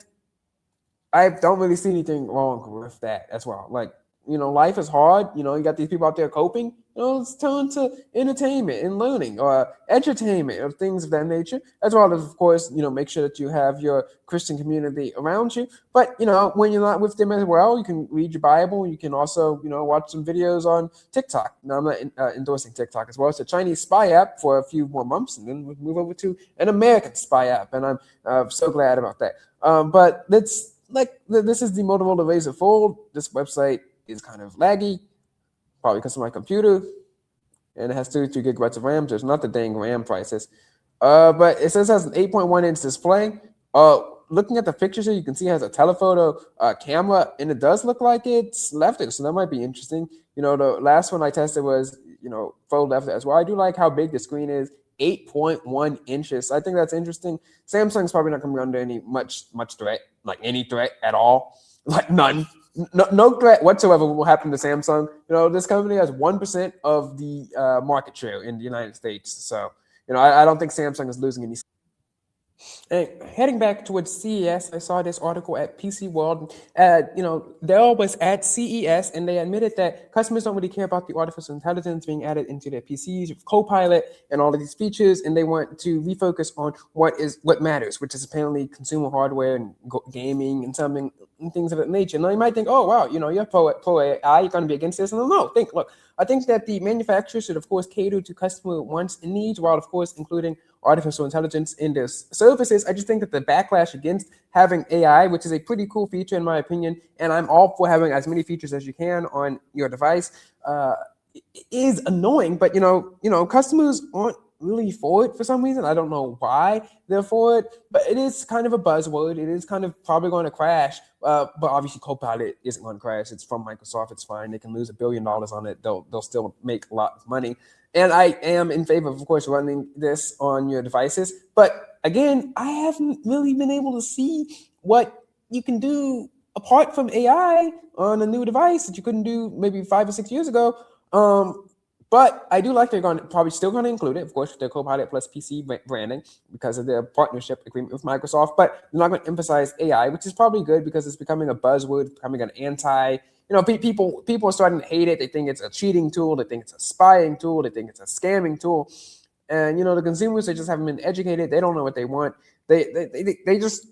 I don't really see anything wrong with that as well. Like, life is hard. You got these people out there coping. It's turn to entertainment and learning or entertainment or things of that nature, as well as, of course, make sure that you have your Christian community around you. But, when you're not with them as well, you can read your Bible. You can also, watch some videos on TikTok. Now, I'm not endorsing TikTok as well. It's a Chinese spy app for a few more months, and then we'll move over to an American spy app. And I'm so glad about that. But this is the Motorola Razr Fold. This website is kind of laggy, probably because of my computer, and it has 32 gigabytes of RAM. So it's not the dang RAM prices. But it says it has an 8.1-inch display. Looking at the pictures here, you can see it has a telephoto camera, and it does look like it's left-handed, so that might be interesting. The last one I tested was, fold left-handed as well. I do like how big the screen is. 8.1 inches. I think that's interesting. Samsung's probably not going to be under any much threat, like any threat at all, like none. No threat whatsoever will happen to Samsung. This company has 1% of the market share in the United States. So, I don't think Samsung is losing any. And heading back towards CES, I saw this article at PC World. Dell was at CES, and they admitted that customers don't really care about the artificial intelligence being added into their PCs with Copilot and all of these features, and they want to refocus on what matters, which is apparently consumer hardware and gaming and something and things of that nature. Now you might think, oh wow, you're pro AI, you're going to be against this. No, I think that the manufacturers should of course cater to customer wants and needs, while of course including artificial intelligence in their services. I just think that the backlash against having AI, which is a pretty cool feature in my opinion, and I'm all for having as many features as you can on your device, is annoying. But customers aren't really for it for some reason. I don't know why they're for it, but it is kind of a buzzword. It is kind of probably going to crash. But obviously Copilot isn't going to crash. It's from Microsoft. It's fine. They can lose $1 billion on it. They'll still make a lot of money. And I am in favor of course, running this on your devices. But again, I haven't really been able to see what you can do apart from AI on a new device that you couldn't do maybe 5 or 6 years ago. But I do like they're probably still going to include it, of course, with their Copilot plus PC branding because of their partnership agreement with Microsoft. But they're not going to emphasize AI, which is probably good because it's becoming a buzzword, becoming an people are starting to hate it. They think it's a cheating tool. They think it's a spying tool. They think it's a scamming tool. And the consumers, they just haven't been educated. They don't know what they want. They just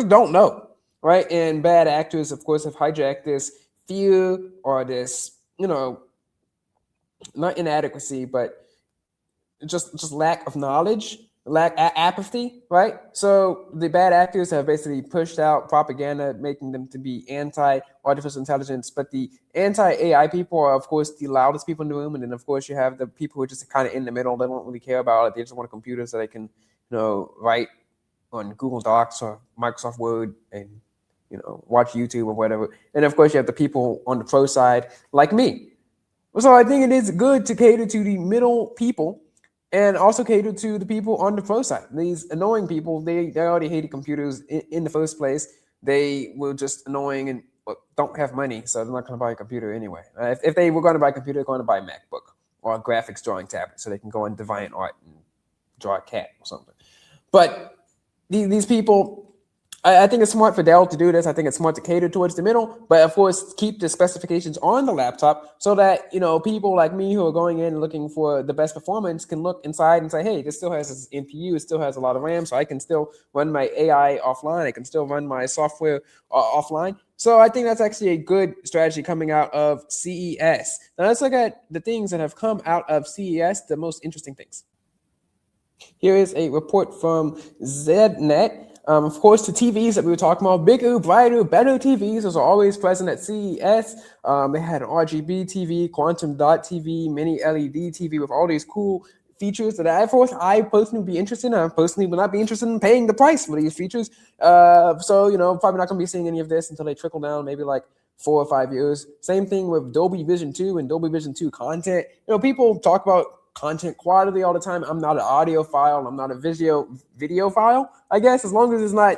don't know, right? And bad actors, of course, have hijacked this fear or this not inadequacy, but just lack of knowledge, apathy, right? So the bad actors have basically pushed out propaganda, making them to be anti-artificial intelligence. But the anti-AI people are, of course, the loudest people in the room. And then, of course, you have the people who are just kind of in the middle. They don't really care about it. They just want a computer so they can, write on Google Docs or Microsoft Word and, watch YouTube or whatever. And, of course, you have the people on the pro side like me. So I think it is good to cater to the middle people and also cater to the people on the pro side. These annoying people, they already hated computers in the first place. They were just annoying and don't have money, so they're not going to buy a computer anyway. If they were going to buy a computer, they're going to buy a MacBook or a graphics drawing tablet so they can go on DeviantArt and draw a cat or something. But these people, I think it's smart for Dell to do this. I think it's smart to cater towards the middle, but of course, keep the specifications on the laptop so that, people like me who are going in and looking for the best performance can look inside and say, hey, this still has this NPU, it still has a lot of RAM, so I can still run my AI offline. I can still run my software offline. So I think that's actually a good strategy coming out of CES. Now let's look at the things that have come out of CES, the most interesting things. Here is a report from ZNet. Of course, the TVs that we were talking about, bigger, brighter, better TVs, those are always present at CES. They had an RGB TV, quantum dot TV, mini LED TV with all these cool features that I personally would be interested in. I personally would not be interested in paying the price for these features. So, probably not going to be seeing any of this until they trickle down maybe like 4 or 5 years. Same thing with Dolby Vision 2 and Dolby Vision 2 content. People talk about content quality all the time. I'm not an audio file. I'm not a video file, I guess. As long as it's not,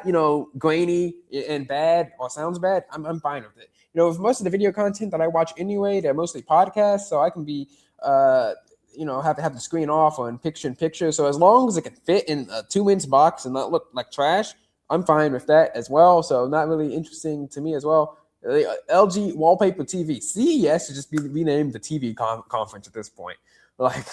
grainy and bad or sounds bad, I'm fine with it. With most of the video content that I watch anyway, they're mostly podcasts, so I can be, have to have the screen off or in picture. So as long as it can fit in a 2-inch box and not look like trash, I'm fine with that as well. So not really interesting to me as well. LG Wallpaper TV. CES should just be renamed the TV conference at this point. Like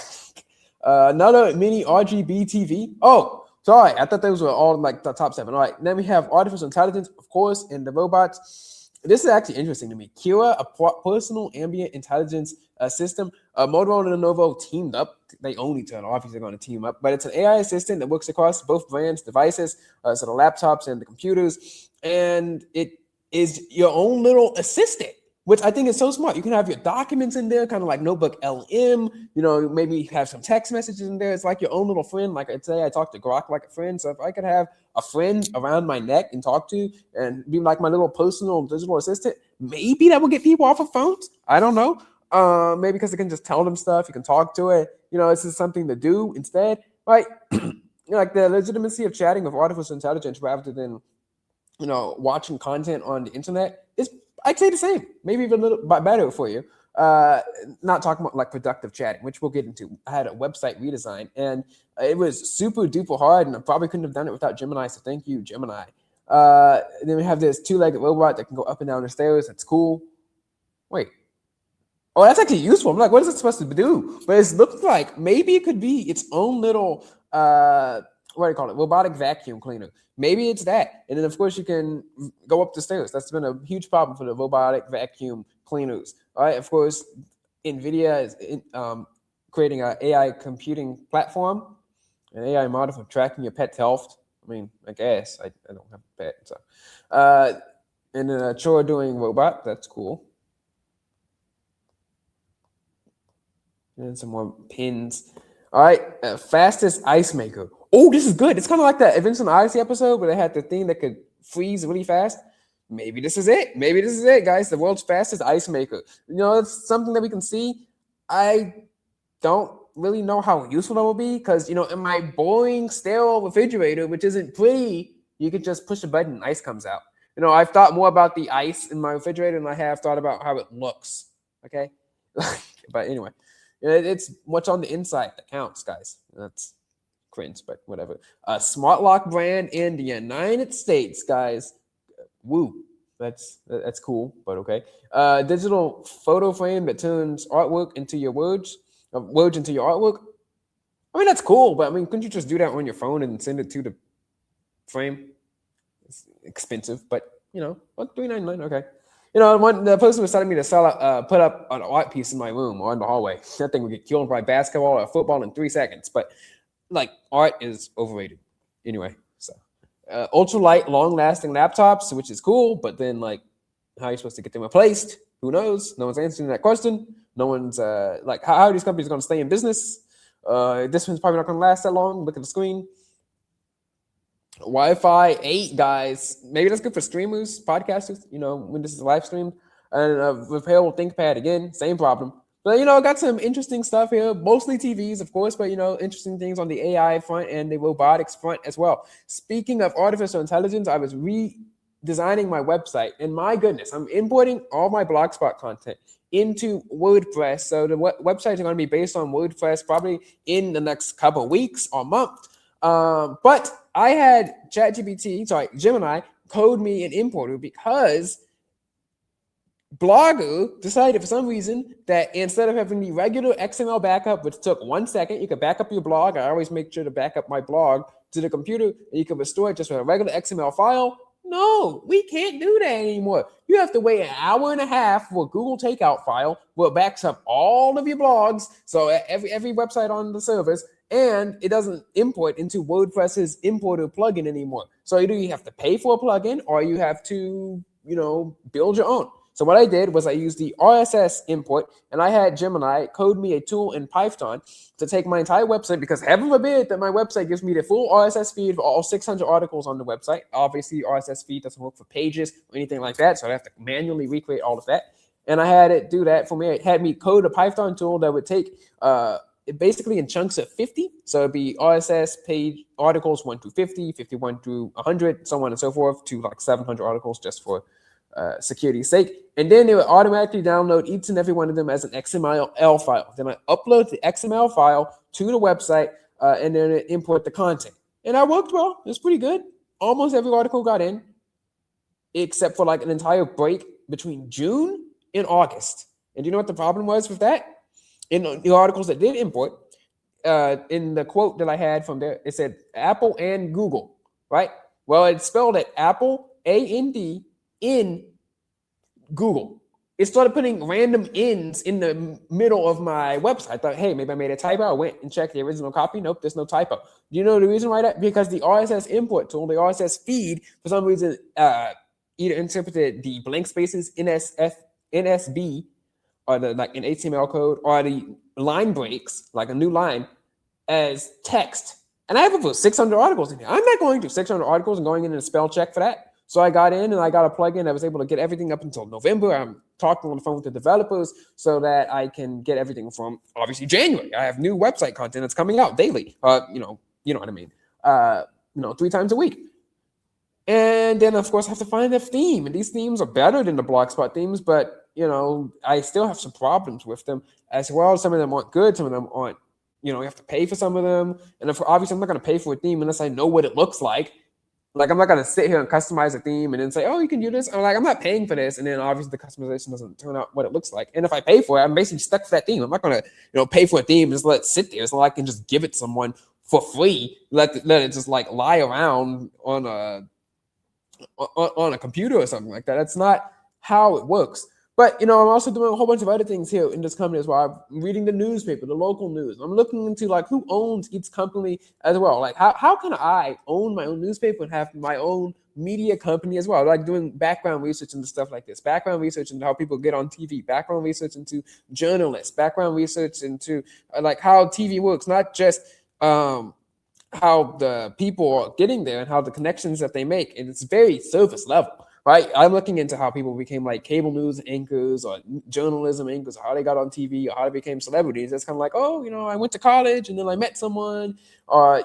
another mini RGB TV. Oh, sorry. I thought those were all like the top 7. All right. Then we have artificial intelligence, of course, and the robots. This is actually interesting to me. Kira, a personal ambient intelligence system. Motorola and Lenovo teamed up. They own each other. Obviously, they're going to team up. But it's an AI assistant that works across both brands' devices, so the laptops and the computers. And it is your own little assistant, which I think is so smart. You can have your documents in there, kind of like Notebook LM, maybe have some text messages in there. It's like your own little friend. Like I'd say, I talk to Grok like a friend. So if I could have a friend around my neck and talk to and be like my little personal digital assistant, maybe that will get people off of phones. I don't know. Maybe because they can just tell them stuff. You can talk to it. This is something to do instead, right? Like the legitimacy of chatting with artificial intelligence rather than, watching content on the internet is, I'd say, the same, maybe even a little bit better for you. Not talking about like productive chatting, which we'll get into. I had a website redesign and it was super duper hard, and I probably couldn't have done it without Gemini. So thank you, Gemini. Then we have this 2-legged robot that can go up and down the stairs. That's cool. Wait. Oh, that's actually useful. I'm like, what is it supposed to do? But it looks like maybe it could be its own little what do you call it? Robotic vacuum cleaner. Maybe it's that. And then of course you can go up the stairs. That's been a huge problem for the robotic vacuum cleaners. All right. Of course, NVIDIA is creating an AI computing platform, an AI model for tracking your pet's health. I mean, I guess I don't have a pet. So, and then a chore doing robot. That's cool. And some more pins. All right. Fastest ice maker. Oh, this is good. It's kind of like that Vincent Odyssey episode where they had the thing that could freeze really fast. Maybe this is it. Maybe this is it, guys. The world's fastest ice maker. It's something that we can see. I don't really know how useful that will be because, in my boring, sterile refrigerator, which isn't pretty, you could just push a button and ice comes out. I've thought more about the ice in my refrigerator than I have thought about how it looks. Okay? But anyway, it's what's on the inside that counts, guys. That's cringe, but whatever. A smart lock brand in the United States, guys. Woo. That's cool, but okay. Digital photo frame that turns artwork into your words into your artwork. I mean, that's cool, but I mean, couldn't you just do that on your phone and send it to the frame? It's expensive, but $3.99, okay. The person was telling me to put up an art piece in my room or in the hallway. That thing would get killed by basketball or football in 3 seconds, but like art is overrated anyway. So ultralight, long-lasting laptops, which is cool, but then like, how are you supposed to get them replaced? Who knows? No one's answering that question. No one's like, how are these companies going to stay in business? This one's probably not going to last that long. Look at the screen. Wi-Fi 8, guys. Maybe that's good for streamers, podcasters. When this is live streamed. And repairable ThinkPad again, same problem. But I got some interesting stuff here, mostly TVs, of course, but interesting things on the AI front and the robotics front as well. Speaking of artificial intelligence, I was redesigning my website, and my goodness, I'm importing all my Blogspot content into WordPress. So the websites are going to be based on WordPress probably in the next couple of weeks or month. But I had Gemini code me an importer because Blogger decided for some reason that instead of having the regular XML backup, which took 1 second, you could back up your blog. I always make sure to back up my blog to the computer, and you can restore it just with a regular XML file. No, we can't do that anymore. You have to wait an hour and a half for a Google Takeout file where it backs up all of your blogs, so every website on the service, and it doesn't import into WordPress's importer plugin anymore. So either you have to pay for a plugin or you have to, build your own. So what I did was I used the RSS input, and I had Gemini code me a tool in Python to take my entire website, because heaven forbid that my website gives me the full RSS feed for all 600 articles on the website. Obviously, RSS feed doesn't work for pages or anything like that, so I have to manually recreate all of that. And I had it do that for me. It had me code a Python tool that would take it basically in chunks of 50. So it'd be RSS page articles 1 through 50, 51 through 100, so on and so forth, to like 700 articles just for security's sake. And then it would automatically download each and every one of them as an XML file. Then I upload the XML file to the website, and then it import the content. And that worked well. It was pretty good. Almost every article got in, except for like an entire break between June and August. And do you know what the problem was with that? In the articles that did import, in the quote that I had from there, it said Apple and Google, right? Well, it's spelled at Apple, A-N-D, in Google. It started putting random ends in the middle of my website. I thought, hey, maybe I made a typo. I went and checked the original copy. Nope, there's no typo. Do you know the reason why that? Because the RSS import tool, the RSS feed, for some reason, either interpreted the blank spaces, NSB, or the like an HTML code, or the line breaks, like a new line, as text. And I have about 600 articles in here. I'm not going through 600 articles and going in and spell check for that. So I got in and I got a plugin that was able to get everything up until November. I'm talking on the phone with the developers so that I can get everything from obviously January. I have new website content that's coming out daily. You know what I mean. 3 times a week. And then of course I have to find a theme. And these themes are better than the Blogspot themes, but I still have some problems with them as well. Some of them aren't good. Some of them aren't, you have to pay for some of them. And obviously I'm not going to pay for a theme unless I know what it looks like. Like, I'm not going to sit here and customize a theme and then say, oh, you can do this. I'm not paying for this. And then obviously the customization doesn't turn out what it looks like. And if I pay for it, I'm basically stuck for that theme. I'm not going to, pay for a theme and just let it sit there. It's not like I can just give it to someone for free. Let it just like lie around on a computer or something like that. That's not how it works. But, I'm also doing a whole bunch of other things here in this company as well. I'm reading the newspaper, the local news. I'm looking into like who owns each company as well. Like how can I own my own newspaper and have my own media company as well? Like doing background research into stuff like this, background research into how people get on TV, background research into journalists, background research into like how TV works, not just how the people are getting there and how the connections that they make. And it's very surface level. Right, I'm looking into how people became like cable news anchors or journalism anchors, or how they got on TV, or how they became celebrities. It's kind of like, oh, I went to college and then I met someone, or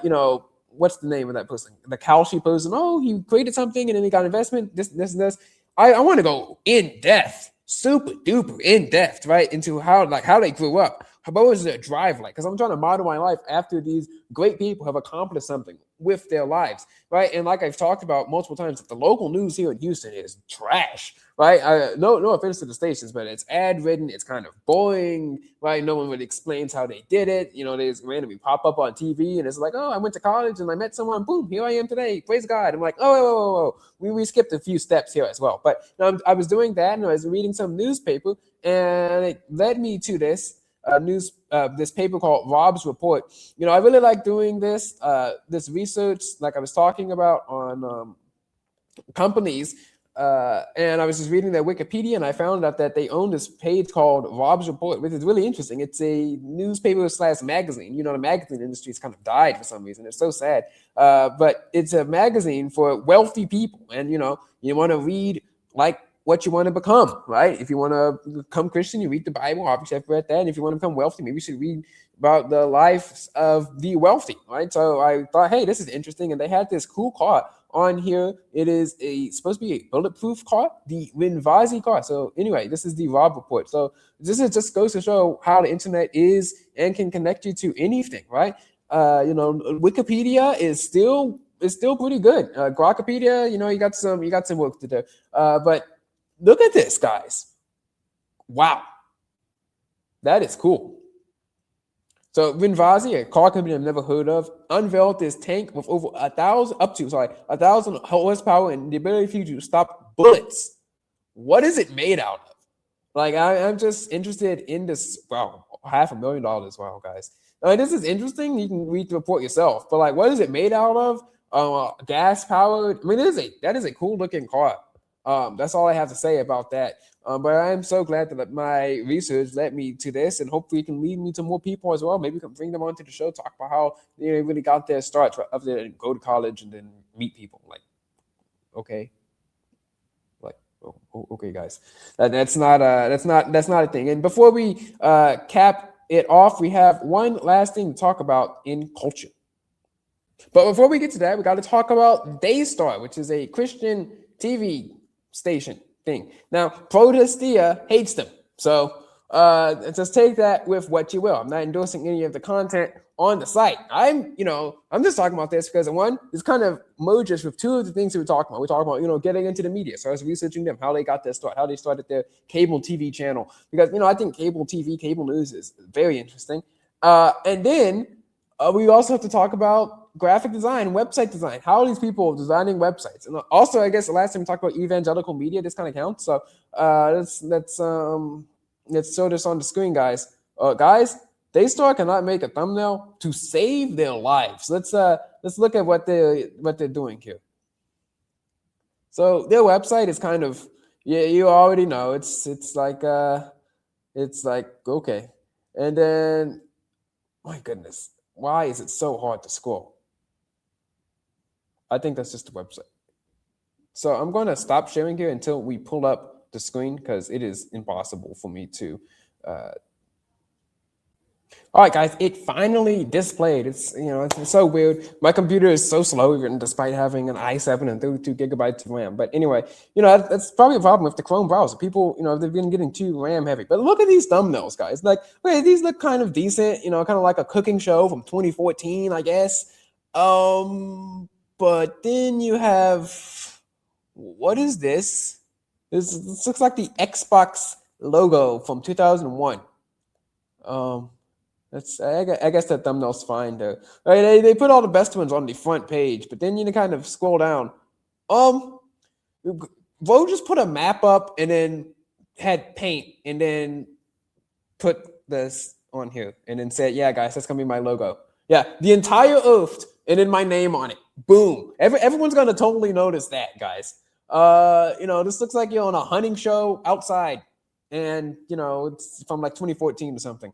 what's the name of that person? The Kalshi person. Oh, he created something and then he got investment. This. I want to go in depth, super duper in depth, right, into how they grew up. What was their drive like? Because I'm trying to model my life after these great people have accomplished something with their lives, right? And like I've talked about multiple times, the local news here in Houston is trash, right? No offense to the stations, but it's ad-ridden. It's kind of boring, right? No one really explains how they did it. They just randomly pop up on TV, and it's like, oh, I went to college and I met someone. Boom, here I am today. Praise God. I'm like, oh. We skipped a few steps here as well. But I was doing that, and I was reading some newspaper, and it led me to this this paper called Rob's Report. I really like doing this research, like I was talking about on companies, and I was just reading their Wikipedia, and I found out that they own this page called Rob's Report, which is really interesting. It's a newspaper / magazine. The magazine industry has kind of died for some reason. It's so sad, but it's a magazine for wealthy people, and you want to read like what you want to become, right? If you want to become Christian, you read the Bible. Obviously, I've read that. And if you want to become wealthy, maybe you should read about the lives of the wealthy, right? So I thought, hey, this is interesting. And they had this cool car on here. It is supposed to be a bulletproof car, the Rinvazi car. So anyway, this is the Rob Report. So this just goes to show how the internet is and can connect you to anything, right? Wikipedia is still pretty good. Grokpedia, you got some work to do. But look at this, guys. Wow. That is cool. So Rinvazi, a car company I've never heard of, unveiled this tank with over 1,000 horsepower and the ability to stop bullets. What is it made out of? Like, I'm just interested in this. Wow, $500,000. Wow, guys. This is interesting. You can read the report yourself. But what is it made out of? Gas powered. That is a cool looking car. That's all I have to say about that. But I am so glad that my research led me to this, and hopefully it can lead me to more people as well. Maybe we can bring them onto the show, talk about how they really got their start up there and go to college and then meet people. Like, okay, okay, guys, that's not a thing. And before we cap it off, we have one last thing to talk about in culture. But before we get to that, we got to talk about Daystar, which is a Christian TV station thing. Now, Protestia hates them. So just take that with what you will. I'm not endorsing any of the content on the site. I'm just talking about this because one, this kind of merges with two of the things that we're talking about. We're talking about, getting into the media. So I was researching them, how they got their start, how they started their cable TV channel. Because, I think cable TV, cable news is very interesting. And then we also have to talk about graphic design, website design. How are these people designing websites? And also, I guess the last time we talked about evangelical media, this kind of counts. So let's show this on the screen, guys. Guys, Daystar cannot make a thumbnail to save their lives. Let's look at what they're doing here. So their website is kind of, you already know. It's like okay, and then my goodness, why is it so hard to scroll? I think that's just the website. So I'm going to stop sharing here until we pull up the screen because it is impossible for me to. All right, guys, it finally displayed. It's so weird. My computer is so slow, even despite having an i7 and 32 gigabytes of RAM. But anyway, that's probably a problem with the Chrome browser. People, they've been getting too RAM heavy. But look at these thumbnails, guys. Like, okay, these look kind of decent. Kind of like a cooking show from 2014, I guess. But then you have, what is this? This looks like the Xbox logo from 2001. I guess that thumbnail's fine though. Right, they put all the best ones on the front page, but then you kind of scroll down. Vo just put a map up and then had paint and then put this on here and then said, "Yeah, guys, that's gonna be my logo." Yeah, the entire Earth and then my name on it. Boom. Everyone's gonna totally notice that, guys. This looks like you're on a hunting show outside, and it's from like 2014 or something.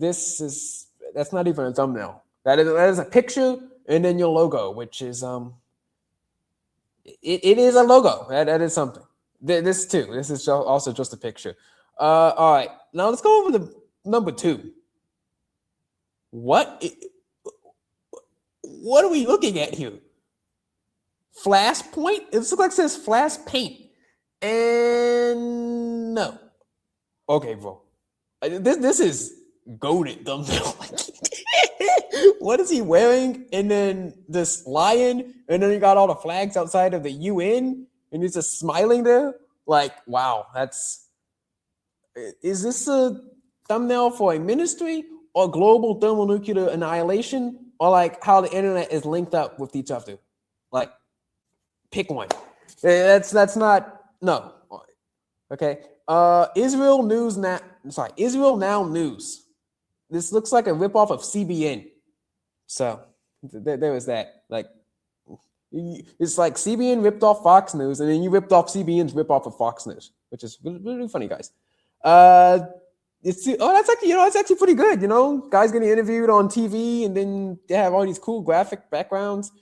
That's not even a thumbnail. That is a picture and then your logo, which is it is a logo. That is something. This too. This is also just a picture. All right. Now let's go over the number 2. What are we looking at here? Flash point? It looks like it says flash paint. And no. Okay, bro. This is goated thumbnail. What is he wearing? And then this lion, and then you got all the flags outside of the UN, and he's just smiling there. Like, wow, is this a thumbnail for a ministry or global thermonuclear annihilation, or like how the internet is linked up with each other? Like, pick one. That's not, no. Okay. Israel Now News. This looks like a ripoff of CBN. So there was that. Like, it's like CBN ripped off Fox News, and then you ripped off CBN's ripoff of Fox News, which is really funny, guys. That's actually pretty good. Guys getting interviewed on TV, and then they have all these cool graphic backgrounds.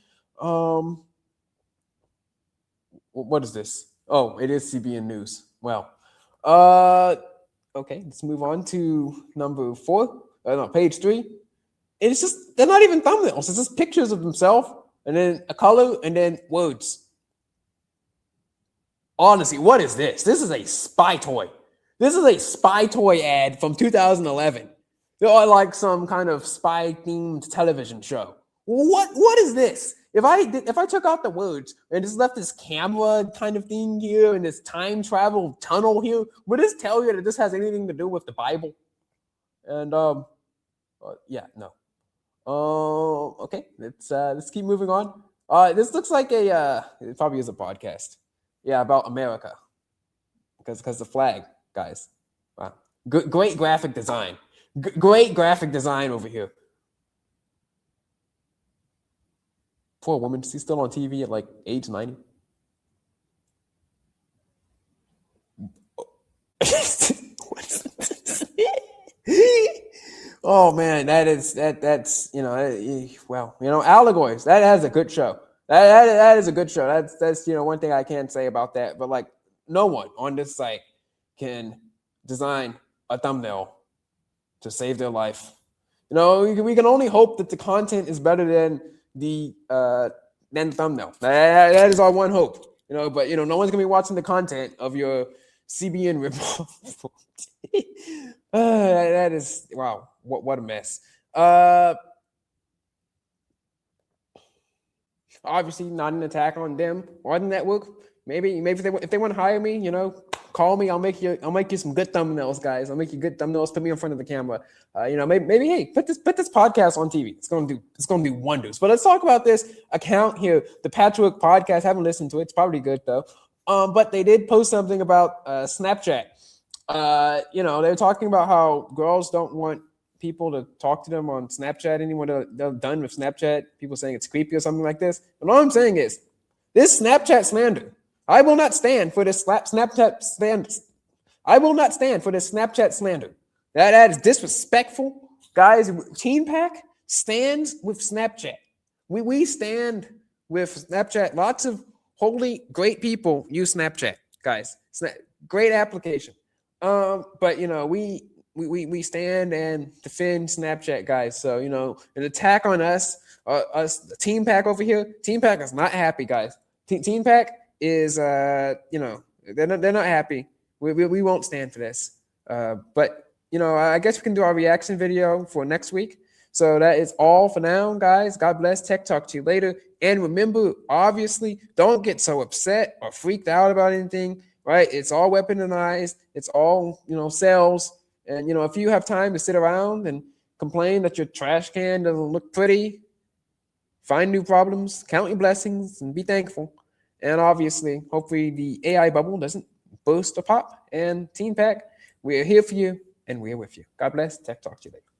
What is this? Oh, it is CBN News. Well, okay, let's move on to number 4. Page 3. It's just, they're not even thumbnails. It's just pictures of themselves and then a color and then words. Honestly, what is this? This is a spy toy. This is a spy toy ad from 2011. Or like some kind of spy themed television show. What is this? If I took out the words and just left this camera kind of thing here and this time travel tunnel here, would this tell you that this has anything to do with the Bible? And yeah, no. Okay, let's keep moving on. This looks like it probably is a podcast. Yeah, about America, because the flag, guys. Wow, great graphic design. Great graphic design over here. Poor woman, she's still on TV at like age 90. Oh man, that's allegories. That has a good show. That is a good show. That's one thing I can say about that. But like, no one on this site can design a thumbnail to save their life. We can only hope that the content is better than the thumbnail. That is our one hope. But no one's gonna be watching the content of your CBN ripoff. That is wow. What a mess. Obviously not an attack on them or the network. Maybe if they want to hire me, call me. I'll make you some good thumbnails, guys. I'll make you good thumbnails. Put me in front of the camera. Maybe hey, put this podcast on TV. It's gonna do wonders. But let's talk about this account here, the Patchwork Podcast. Haven't listened to it. It's probably good though. But they did post something about Snapchat. They're talking about how girls don't want people to talk to them on Snapchat anymore. They're done with Snapchat. People saying it's creepy or something like this. And all I'm saying is this Snapchat slander. I will not stand for this Snapchat slander. I will not stand for this Snapchat slander. That is disrespectful. Guys, Teen Pack stands with Snapchat. We stand with Snapchat. Lots of holy, great people use Snapchat, guys. Great application. But we stand and defend Snapchat, guys. So an attack on us, the Team Pack over here. Team Pack is not happy, guys. Team Pack is they're not happy. We won't stand for this. But I guess we can do our reaction video for next week. So that is all for now, guys. God bless. Tech talk to you later. And remember, obviously, don't get so upset or freaked out about anything. Right? It's all weaponized. It's all sales. And if you have time to sit around and complain that your trash can doesn't look pretty, find new problems, count your blessings, and be thankful. And obviously, hopefully, the AI bubble doesn't burst or pop. And Team Pack, we're here for you and we're with you. God bless. Tech talk to you later.